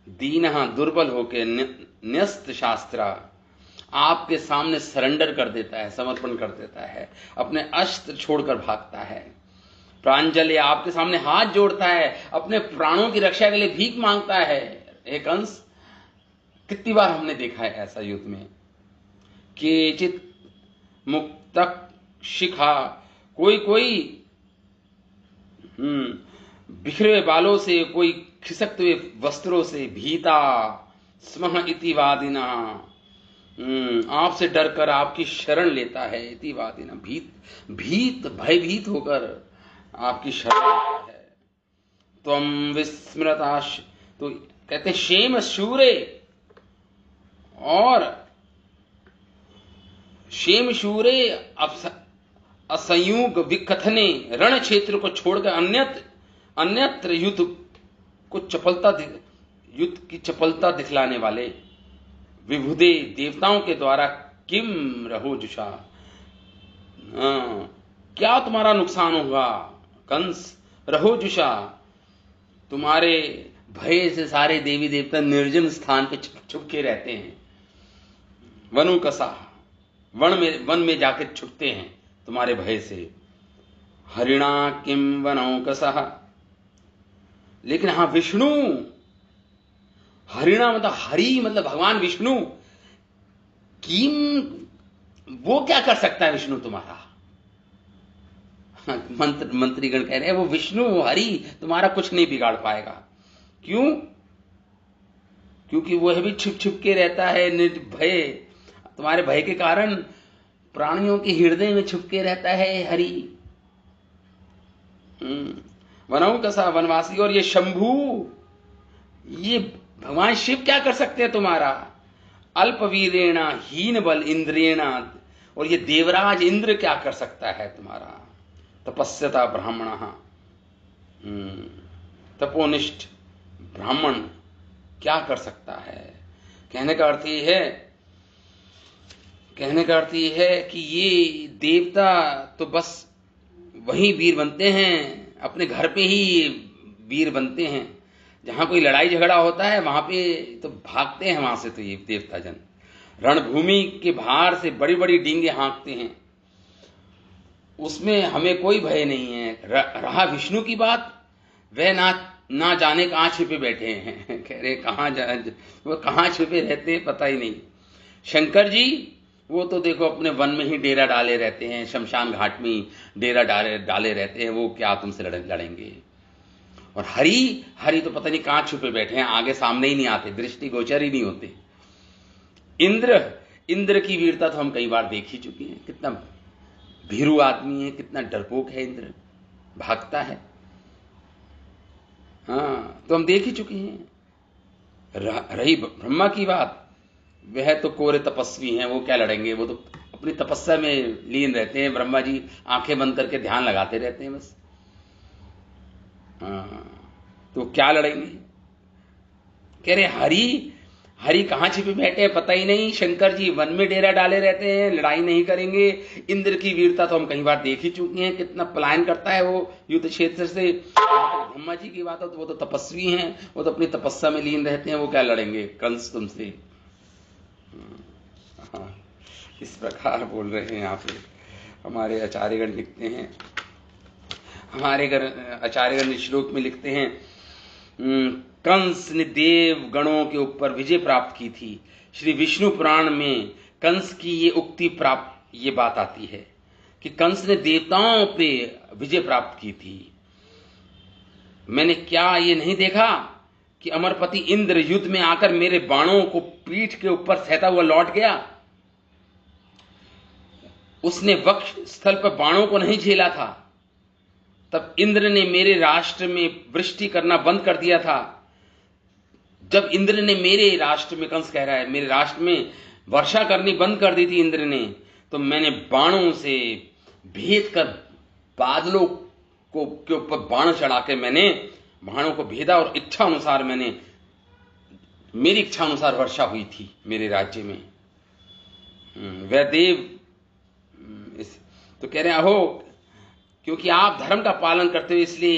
दीनः, दुर्बल होके, न्यस्त शास्त्र, आपके सामने सरेंडर कर देता है, समर्पण कर देता है, अपने अस्त्र छोड़कर भागता है, प्रांजलि, आपके सामने हाथ जोड़ता है, अपने प्राणों की रक्षा के लिए भीख मांगता है। एक अंश कितनी बार हमने देखा है ऐसा युद्ध में। केचित मुक्तक शिखा, कोई बिखरे हुए बालों से, कोई खिसकते हुए वस्त्रों से, भीता स्मः इति वादिना, आपसे डरकर आपकी शरण लेता है, इति वादिना, भयभीत होकर आपकी शरण लेता है। त्वम विस्मृताश, तो कहते हैं क्षेम शूरे, और क्षेम शूरे असंयुग विकथने, रण क्षेत्र को छोड़कर अन्यत्र युद्ध की चपलता दिखलाने वाले विभुदे देवताओं के द्वारा किम रहो जुषा, क्या तुम्हारा नुकसान होगा कंस? रहो जुषा, तुम्हारे भय से सारे देवी देवता निर्जन स्थान पे छुप के रहते हैं। वनुकसा, वन में जाकर छुपते हैं तुम्हारे भय से। हरिणा किम वनौकसः, लेकिन हाँ विष्णु, हरिणा मतलब हरि मतलब भगवान विष्णु, किम, वो क्या कर सकता है विष्णु तुम्हारा? मंत्रीगण कह रहे हैं वो विष्णु हरि तुम्हारा कुछ नहीं बिगाड़ पाएगा। क्यों? क्योंकि वह भी छुप के रहता है, निर्भय, तुम्हारे भय के कारण प्राणियों के हृदय में छुप के रहता है हरि। वनौकसा, वनवासी, और ये शंभु, ये भगवान शिव क्या कर सकते हैं तुम्हारा? अल्पवीरेणा हीन बल इंद्रियणा, और ये देवराज इंद्र क्या कर सकता है तुम्हारा? तपस्यता ब्राह्मण, तपोनिष्ठ ब्राह्मण क्या कर सकता है? कहने का अर्थ ये है कि ये देवता तो बस वही वीर बनते हैं, अपने घर पे ही वीर बनते हैं, जहां कोई लड़ाई झगड़ा होता है वहां पे तो भागते हैं वहां से। तो ये देवता जन रणभूमि के बाहर से बड़ी बड़ी डींगे हाँकते हैं, उसमें हमें कोई भय नहीं है। रहा विष्णु की बात, वह ना जाने कहाँ छिपे बैठे हैं। कह रहे वो कहाँ छिपे रहते हैं पता ही नहीं। शंकर जी वो तो देखो अपने वन में ही डेरा डाले रहते हैं, शमशान घाट में डेरा डाले रहते हैं, वो क्या तुमसे लड़ेंगे। और हरि तो पता नहीं कहाँ छुपे बैठे हैं, आगे सामने ही नहीं आते, दृष्टि गोचर ही नहीं होते। इंद्र की वीरता तो हम कई बार देख ही चुके हैं, कितना भीरू आदमी है, कितना डरपोक है इंद्र, भागता है। हाँ, तो हम देख ही चुके हैं। रही ब्रह्मा की बात, वह तो कोरे तपस्वी हैं, वो क्या लड़ेंगे, वो तो अपनी तपस्या में लीन रहते हैं। ब्रह्मा जी आंखें बंद करके ध्यान लगाते रहते हैं बस। हाँ, तो क्या लड़ेंगे। कह रहे हरि कहां छिपे बैठे हैं पता ही नहीं। शंकर जी वन में डेरा डाले रहते हैं, लड़ाई नहीं करेंगे। इंद्र की वीरता तो हम कई बार देख ही चुके हैं, कितना पलायन करता है वो युद्ध क्षेत्र से। ब्रह्मा जी की बात हो तो वो तो तपस्वी हैं, वो तो अपनी तपस्या में लीन रहते हैं, वो क्या लड़ेंगे कंस तुमसे। हाँ, इस प्रकार बोल रहे हैं यहाँ पे हमारे आचार्यगण लिखते हैं। हमारे आचार्यगण श्लोक में लिखते हैं, कंस ने देव गणों के ऊपर विजय प्राप्त की थी। श्री विष्णु पुराण में कंस की ये उक्ति प्राप्त, ये बात आती है कि कंस ने देवताओं पे विजय प्राप्त की थी। मैंने क्या ये नहीं देखा कि अमरपति इंद्र युद्ध में आकर मेरे बाणों को पीठ के ऊपर सहता हुआ लौट गया। उसने वक्ष स्थल पर बाणों को नहीं झेला था, तब इंद्र ने मेरे राष्ट्र में वृष्टि करना बंद कर दिया था। जब इंद्र ने मेरे राष्ट्र में, कंस कह रहा है, मेरे राष्ट्र में वर्षा करनी बंद कर दी थी इंद्र ने, तो मैंने बाणों से भेद कर बादलों को के ऊपर बाण चढ़ा के मैंने बाणों को भेदा और इच्छा अनुसार मेरी इच्छा अनुसार वर्षा हुई थी मेरे राज्य में। वह देव तो कह रहे हैं, अहो क्योंकि आप धर्म का पालन करते हो इसलिए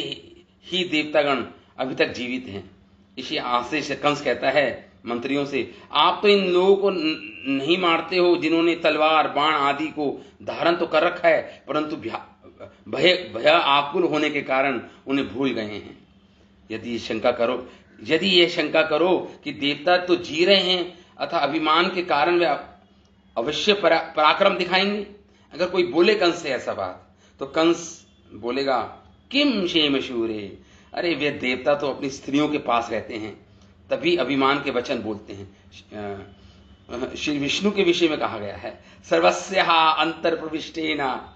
ही देवतागण अभी तक जीवित हैं। इसी आशय से कंस कहता है मंत्रियों से, आप तो इन लोगों को नहीं मारते हो जिन्होंने तलवार बाण आदि को धारण तो कर रखा है, परंतु भय आकुल होने के कारण उन्हें भूल गए हैं। यदि ये शंका करो कि देवता तो जी रहे हैं अतः अभिमान के कारण वे अवश्य पराक्रम दिखाएंगे। अगर कोई बोले कंस से ऐसा बात, तो कंस बोलेगा, किम क्षेम शूरे, अरे वे देवता तो अपनी स्त्रियों के पास रहते हैं, तभी अभिमान के वचन बोलते हैं। श्री विष्णु के विषय में कहा गया है, सर्वस्या अंतर प्रविष्टेना।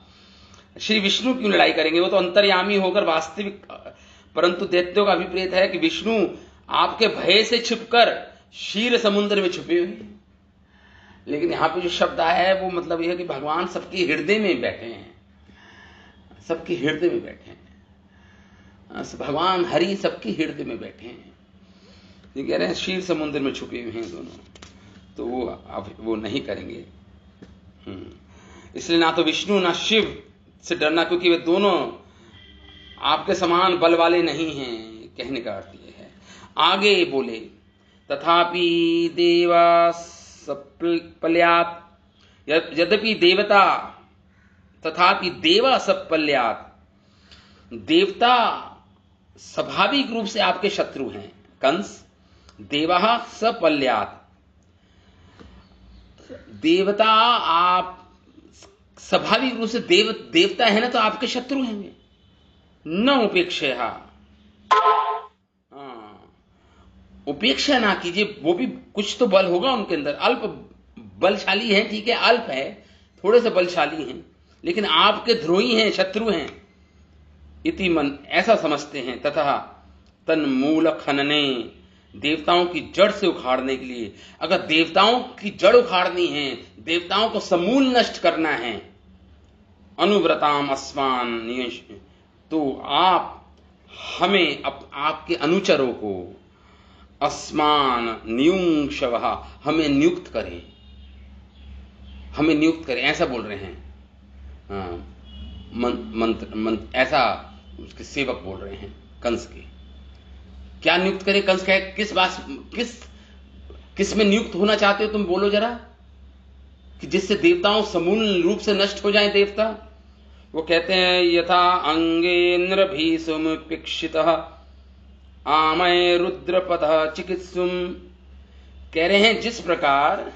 श्री विष्णु क्यों लड़ाई करेंगे, वो तो अंतर्यामी होकर वास्तविक, परंतु दैत्यों का अभिप्रेत है कि विष्णु आपके भय से छिपकर क्षीर समुद्र में छुपे हुए हैं। लेकिन यहां पे जो शब्द आया है वो मतलब यह है कि भगवान सबके हृदय में बैठे हैं, सबके हृदय में बैठे हैं। भगवान हरि सबके हृदय में बैठे हैं। ये कह रहे हैं क्षीर समुद्र में छुपे हुए हैं दोनों, तो वो नहीं करेंगे। इसलिए ना तो विष्णु ना शिव से डरना, क्योंकि वे दोनों आपके समान बल वाले नहीं हैं। कहने का अर्थ यह है। आगे बोले, तथापि देवा सपल्यात, यद्यपि देवता, तथापि देवा सपल्यात, देवता स्वाभाविक रूप से आपके शत्रु हैं। कंस देवा सपल्यात, देवता आप स्वाभाविक रूप से देवता है ना, तो आपके शत्रु हैं वे। न उपेक्षा, उपेक्षा ना कीजिए, वो भी कुछ तो बल होगा उनके अंदर, अल्प बलशाली है, ठीक है, अल्प है, थोड़े से बलशाली हैं, लेकिन आपके द्रोही हैं, शत्रु हैं। इति मन, ऐसा समझते हैं। तथा तन मूल खनने, देवताओं की जड़ से उखाड़ने के लिए, अगर देवताओं की जड़ उखाड़नी है, देवताओं को समूल नष्ट करना है, अनुव्रताम अस्मान, तो आप हमें आपके अनुचरों को अस्मान नियुंशवः, हमें नियुक्त करें, हमें नियुक्त करें, ऐसा बोल रहे हैं। मंत्र ऐसा उसके सेवक बोल रहे हैं कंस के। क्या नियुक्त करें? कंस कहे, किस में नियुक्त होना चाहते हो तुम, बोलो जरा, कि जिससे देवताओं समूल रूप से नष्ट हो जाएं देवता। वो कहते हैं, यथा अंगेन्द्र भी सुमुपेक्षितः आमय रुद्रपद चिकित्सुम, कह रहे हैं जिस प्रकार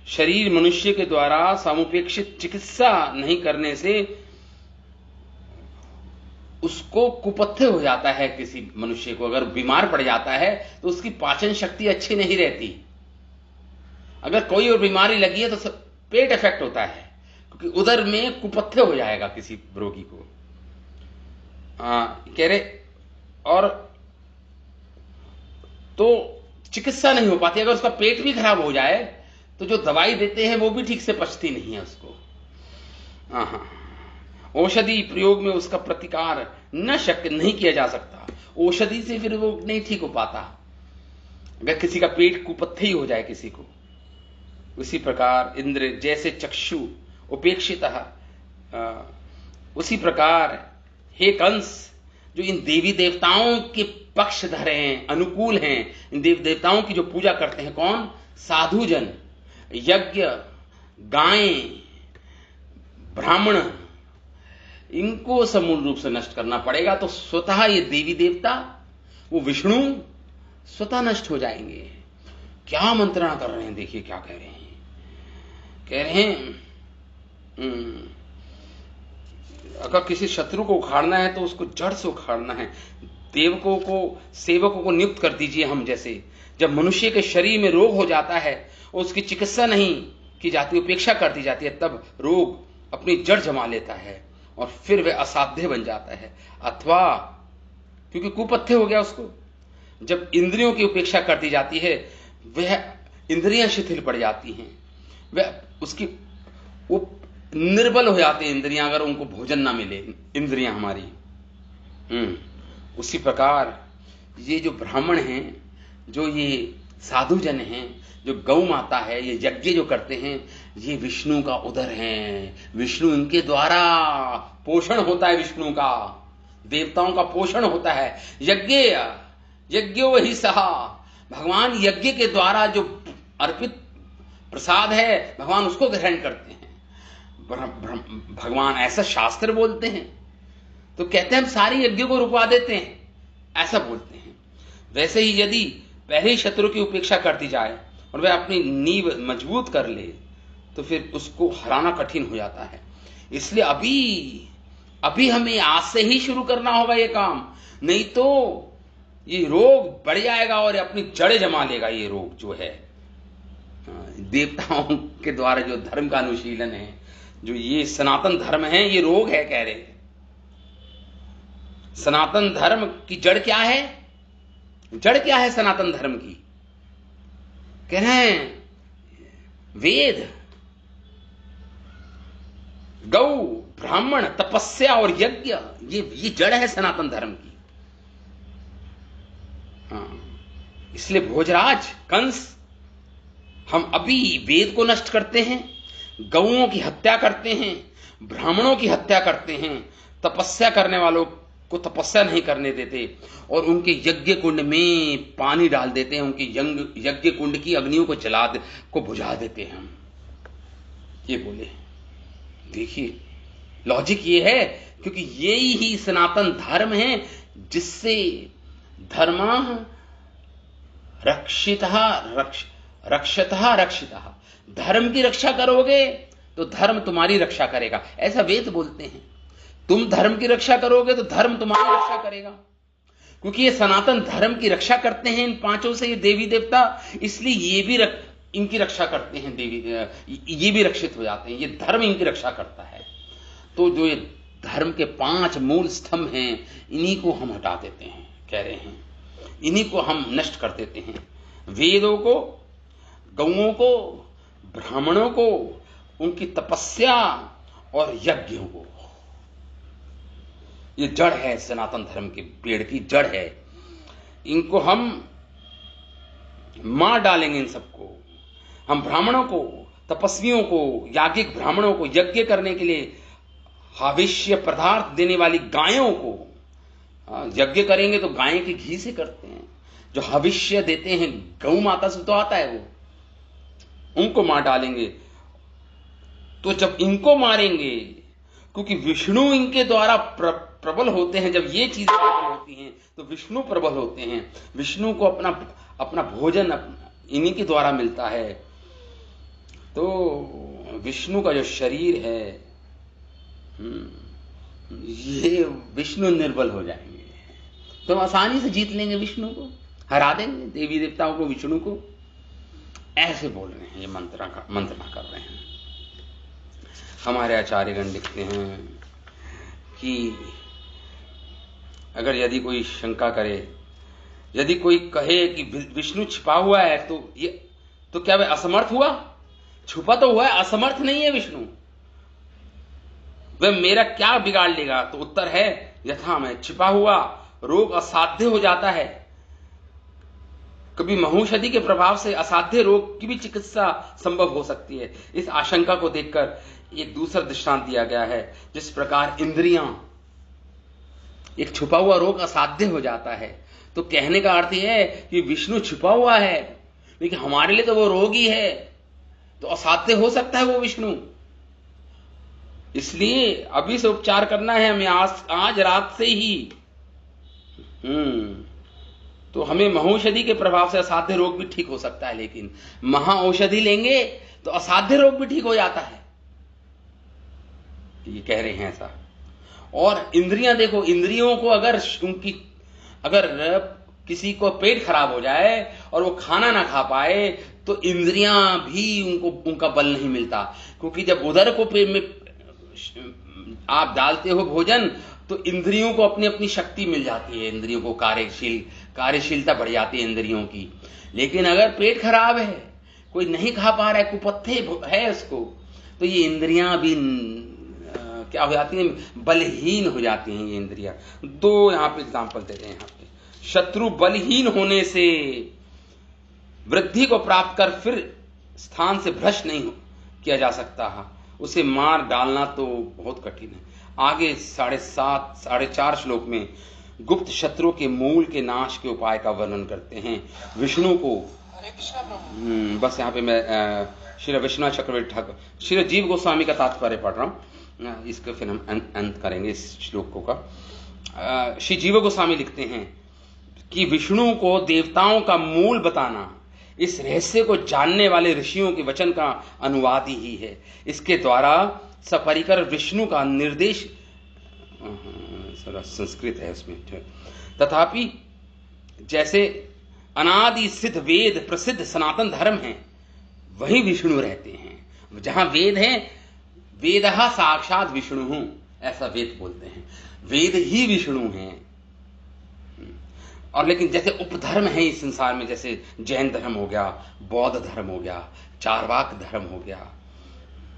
शरीर मनुष्य के द्वारा समुपेक्षित चिकित्सा नहीं करने से उसको कुपथ्य हो जाता है। किसी मनुष्य को अगर बीमार पड़ जाता है तो उसकी पाचन शक्ति अच्छी नहीं रहती। अगर कोई और बीमारी लगी है तो पेट इफेक्ट होता है, क्योंकि उदर में कुपथ्य हो जाएगा किसी रोगी को। कह रहे और तो चिकित्सा नहीं हो पाती। अगर उसका पेट भी खराब हो जाए तो जो दवाई देते हैं वो भी ठीक से पचती नहीं है उसको। औषधि प्रयोग में उसका प्रतिकार न शक्य नहीं किया जा सकता। औषधि से फिर वो नहीं ठीक हो पाता अगर किसी का पेट कुपथ्य ही हो जाए किसी को। उसी प्रकार इंद्र जैसे चक्षु उपेक्षित, उसी प्रकार हे कंस जो इन देवी देवताओं के पक्षधर हैं, अनुकूल हैं, इन देवी देवताओं की जो पूजा करते हैं कौन? साधुजन, यज्ञ, गायें, ब्राह्मण, इनको समूल रूप से नष्ट करना पड़ेगा। तो स्वतः ये देवी देवता, वो विष्णु स्वतः नष्ट हो जाएंगे। क्या मंत्रणा कर रहे हैं, देखिए क्या कह रहे हैं। कह रहे हैं अगर किसी शत्रु को उखाड़ना है तो उसको जड़ से उखाड़ना है। देवकों को, सेवकों को नियुक्त कर दीजिए हम जैसे। जब मनुष्य के शरीर में रोग हो जाता है और उसकी चिकित्सा नहीं की जाती, उपेक्षा कर दी जाती है, तब रोग अपनी जड़ जमा लेता है और फिर वह असाध्य बन जाता है। अथवा क्योंकि कुपथ्य हो गया उसको, जब इंद्रियों की उपेक्षा कर दी जाती है वह इंद्रियां शिथिल पड़ जाती हैं, वह उसकी वो निर्बल हो जाते हैं इंद्रियां, अगर उनको भोजन ना मिले इंद्रियां हमारी। उसी प्रकार ये जो ब्राह्मण हैं, जो ये साधुजन हैं, जो गौ माता है, ये यज्ञ जो करते हैं, ये विष्णु का उदर हैं। विष्णु इनके द्वारा पोषण होता है, विष्णु का, देवताओं का पोषण होता है। यज्ञो ही सहा, भगवान यज्ञ के द्वारा जो अर्पित प्रसाद है भगवान उसको ग्रहण करते हैं। भगवान ऐसा शास्त्र बोलते हैं, तो कहते हैं हम सारे यज्ञों को रुकवा देते हैं, ऐसा बोलते हैं। वैसे ही यदि पहले शत्रु की उपेक्षा कर दी जाए और वह अपनी नींव मजबूत कर ले तो फिर उसको हराना कठिन हो जाता है। इसलिए अभी हमें आज से ही शुरू करना होगा ये काम, नहीं तो ये रोग बढ़ जाएगा और अपनी जड़ें जमा लेगा। ये रोग जो है देवताओं के द्वारा जो धर्म का अनुशीलन है, जो ये सनातन धर्म है, ये रोग है। कह रहे सनातन धर्म की जड़ क्या है? जड़ क्या है सनातन धर्म की? कह रहे हैं वेद, गौ, ब्राह्मण, तपस्या और यज्ञ, ये जड़ है सनातन धर्म की। इसलिए भोजराज, कंस, हम अभी वेद को नष्ट करते हैं, गौओं की हत्या करते हैं, ब्राह्मणों की हत्या करते हैं, तपस्या करने वालों को तपस्या नहीं करने देते और उनके यज्ञ कुंड में पानी डाल देते हैं, उनके यज्ञ कुंड की अग्नियों को बुझा देते हैं हम। ये बोले, देखिए लॉजिक ये है, क्योंकि यही ही सनातन धर्म है जिससे धर्मः रक्षतः रक्षितः, धर्म की रक्षा करोगे तो धर्म तुम्हारी रक्षा करेगा, ऐसा वेद बोलते हैं। तुम धर्म की रक्षा करोगे तो धर्म तुम्हारी रक्षा करेगा, क्योंकि ये सनातन धर्म की रक्षा करते हैं इन पांचों से, ये देवी देवता, इसलिए ये भी इनकी रक्षा करते हैं। ये भी रक्षित हो जाते हैं, ये धर्म इनकी रक्षा करता है। तो जो ये धर्म के 5 मूल स्तंभ हैं, इन्हीं को हम हटा देते हैं, कह रहे हैं इन्हीं को हम नष्ट कर देते हैं। वेदों को, गौओं को, ब्राह्मणों को, उनकी तपस्या और यज्ञों को। ये जड़ है सनातन धर्म के पेड़ की, जड़ है। इनको हम मार डालेंगे, इन सबको हम, ब्राह्मणों को, तपस्वियों को, याज्ञिक ब्राह्मणों को, यज्ञ करने के लिए हविष्य पदार्थ देने वाली गायों को, यज्ञ करेंगे तो गाय के घी से करते हैं, जो हविष्य देते हैं गौ माता से तो आता है, वो उनको मार डालेंगे। तो जब इनको मारेंगे, क्योंकि विष्णु इनके द्वारा प्रबल होते हैं, जब ये चीजें प्रबल होती हैं तो विष्णु प्रबल होते हैं। विष्णु को अपना भोजन इन्हीं के द्वारा मिलता है। तो विष्णु का जो शरीर है, ये विष्णु निर्बल हो जाएंगे तो आसानी से जीत लेंगे, विष्णु को हरा देंगे, देवी देवताओं को, विष्णु को। ऐसे बोल रहे हैं, ये मंत्रणा कर रहे हैं। हमारे आचार्यगण लिखते हैं कि अगर यदि कोई शंका करे, यदि कोई कहे कि विष्णु छिपा हुआ है तो क्या वह असमर्थ हुआ? छुपा तो हुआ है, असमर्थ नहीं है विष्णु। वह मेरा क्या बिगाड़ लेगा? तो उत्तर है यथा में छिपा हुआ रोग असाध्य हो जाता है। कभी महौषधि के प्रभाव से असाध्य रोग की भी चिकित्सा संभव हो सकती है। इस आशंका को देखकर एक दूसरा दृष्टांत दिया गया है। जिस प्रकार इंद्रियां, एक छुपा हुआ रोग असाध्य हो जाता है, तो कहने का अर्थ यह है कि विष्णु छुपा हुआ है, लेकिन हमारे लिए तो वो रोग ही है, तो असाध्य हो सकता है वो विष्णु। इसलिए अभी से उपचार करना है हमें, आज रात से ही। तो हमें महौषधि के प्रभाव से असाध्य रोग भी ठीक हो सकता है, लेकिन महाऔषधि लेंगे तो असाध्य रोग भी ठीक हो जाता है, ये कह रहे हैं ऐसा। और इंद्रियां देखो, इंद्रियों को अगर किसी को पेट खराब हो जाए और वो खाना ना खा पाए तो इंद्रियां भी उनका बल नहीं मिलता, क्योंकि जब उदर को पेट में आप डालते हो भोजन तो इंद्रियों को अपनी अपनी शक्ति मिल जाती है, इंद्रियों को कार्यशीलता बढ़ जाती है इंद्रियों की। लेकिन अगर पेट खराब है, कोई नहीं खा पा रहा है, कुपत्थे है उसको, तो ये इंद्रियां भी क्या हो जाती हैं? बलहीन हो जाती हैं ये इंद्रियां। दो यहां पे एग्जांपल दे रहे हैं। यहां पे शत्रु बलहीन होने से वृद्धि को प्राप्त कर फिर स्थान से भ्रष्ट नहीं किया जा सकता, उसे मार डालना तो बहुत कठिन है। आगे 4.5 श्लोक में गुप्त शत्रु के मूल के नाश के उपाय का वर्णन करते हैं। विष्णु को बस यहाँ पे मैं श्री विश्वनाथ चक्रवर्ती ठाकुर, श्री जीव गोस्वामी का तात्पर्य पढ़ रहा हूं, इसको फिर हम अंत करेंगे इस श्लोक का। श्री जीव गोस्वामी लिखते हैं कि विष्णु को देवताओं का मूल बताना इस रहस्य को जानने वाले ऋषियों के वचन का अनुवाद ही है। इसके द्वारा सपरिकर विष्णु का निर्देश, संस्कृत है उसमें, तथापि जैसे अनादि सिद्ध वेद प्रसिद्ध सनातन धर्म है, वही विष्णु रहते हैं। जहां वेद है, वेदः साक्षात विष्णु, ऐसा वेद बोलते हैं, वेद ही विष्णु हैं। और लेकिन जैसे उपधर्म है इस संसार में, जैसे जैन धर्म हो गया, बौद्ध धर्म हो गया, चारवाक धर्म हो गया,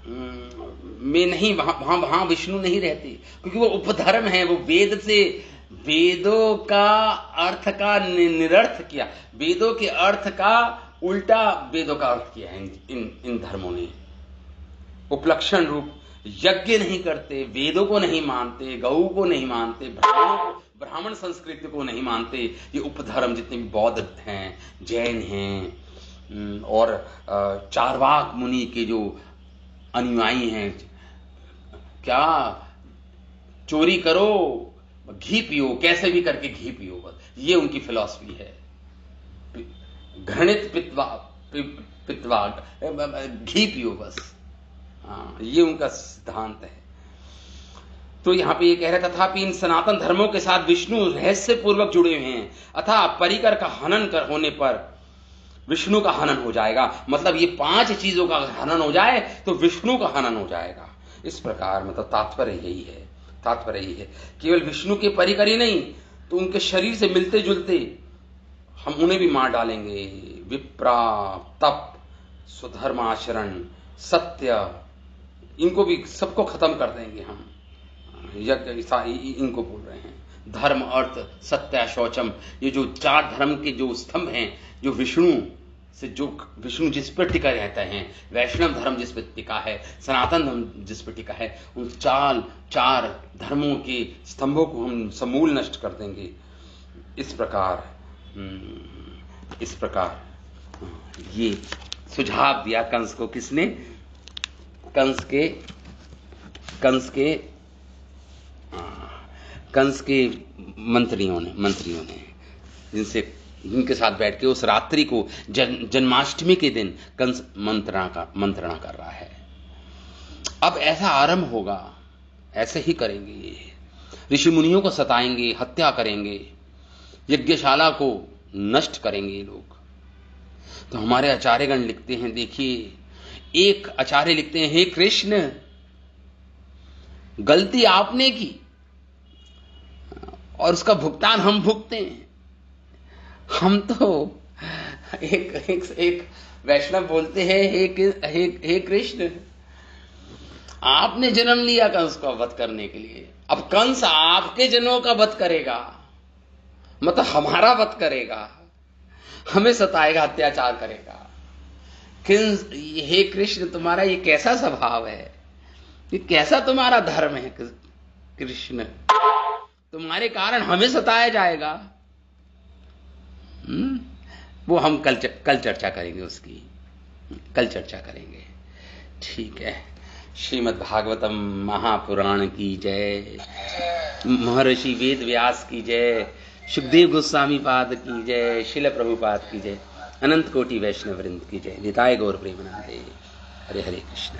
में नहीं, वहां विष्णु नहीं रहते, क्योंकि वो उपधर्म है। वो वेद से वेदों का अर्थ का निरर्थ किया, वेदों के अर्थ का उल्टा वेदों का अर्थ किया है इन धर्मों ने। उपलक्षण रूप यज्ञ नहीं करते, वेदों को नहीं मानते, गऊ को नहीं मानते, ब्राह्मण संस्कृति को नहीं मानते। ये उपधर्म जितने भी बौद्ध हैं, जैन हैं और चारवाक मुनि के जो अनुयायी हैं, क्या चोरी करो, घी पियो, कैसे भी करके घी पियो, बस ये उनकी फिलॉसफी है। घृणित पित्वा घी पियो बस, हाँ, ये उनका सिद्धांत है। तो यहां पे ये कह रहे, तथापि इन सनातन धर्मों के साथ विष्णु रहस्य पूर्वक जुड़े हुए हैं, अतः परिकर का हनन होने पर विष्णु का हनन हो जाएगा। मतलब ये 5 चीजों का हनन हो जाए तो विष्णु का हनन हो जाएगा। इस प्रकार मतलब तात्पर्य यही है। केवल विष्णु के परिकर ही नहीं, तो उनके शरीर से मिलते जुलते हम उन्हें भी मार डालेंगे। विप्रा, तप, स्वधर्माचरण, सत्य, इनको भी सबको खत्म कर देंगे हम। यज्ञ इनको बोल रहे हैं। धर्म, अर्थ, सत्य, शौचम, ये जो 4 धर्म के जो स्तंभ हैं, जो विष्णु जिस पर टिका रहता है, वैष्णव धर्म जिस पर टिका है, सनातन धर्म जिस पर टिका है, उन 4 धर्मों के स्तंभों को हम समूल नष्ट कर देंगे। इस प्रकार ये सुझाव दिया कंस को। किसने? कंस के कंस के मंत्रियों ने जिनके साथ बैठ के उस रात्रि को जन्माष्टमी के दिन कंस मंत्रणा कर रहा है। अब ऐसा आरंभ होगा, ऐसे ही करेंगे, ऋषि मुनियों को सताएंगे, हत्या करेंगे, यज्ञशाला को नष्ट करेंगे लोग। तो हमारे आचार्यगण लिखते हैं, देखिए, एक आचार्य लिखते हैं, हे कृष्ण, गलती आपने की और उसका भुगतान हम भुगते हैं। हम तो एक वैष्णव बोलते हैं, हे कृष्ण, आपने जन्म लिया कंस को वध करने के लिए, अब कंस आपके जनों का वध करेगा, मतलब हमारा वध करेगा, हमें सताएगा, अत्याचार करेगा। हे कृष्ण, तुम्हारा ये कैसा स्वभाव है, ये कैसा तुम्हारा धर्म है कृष्ण, तुम्हारे कारण हमें सताया जाएगा। वो हम कल चर्चा करेंगे, उसकी कल चर्चा करेंगे। ठीक है। श्रीमद् भागवतम महापुराण की जय, महर्षि वेद व्यास की जय, सुखदेव गोस्वामी पाद की जय, शिल प्रभुपाद की जय, अनंत कोटि वैष्णव वृंद की जय। निताय गौर प्रेमानंदे। हरे हरे कृष्ण।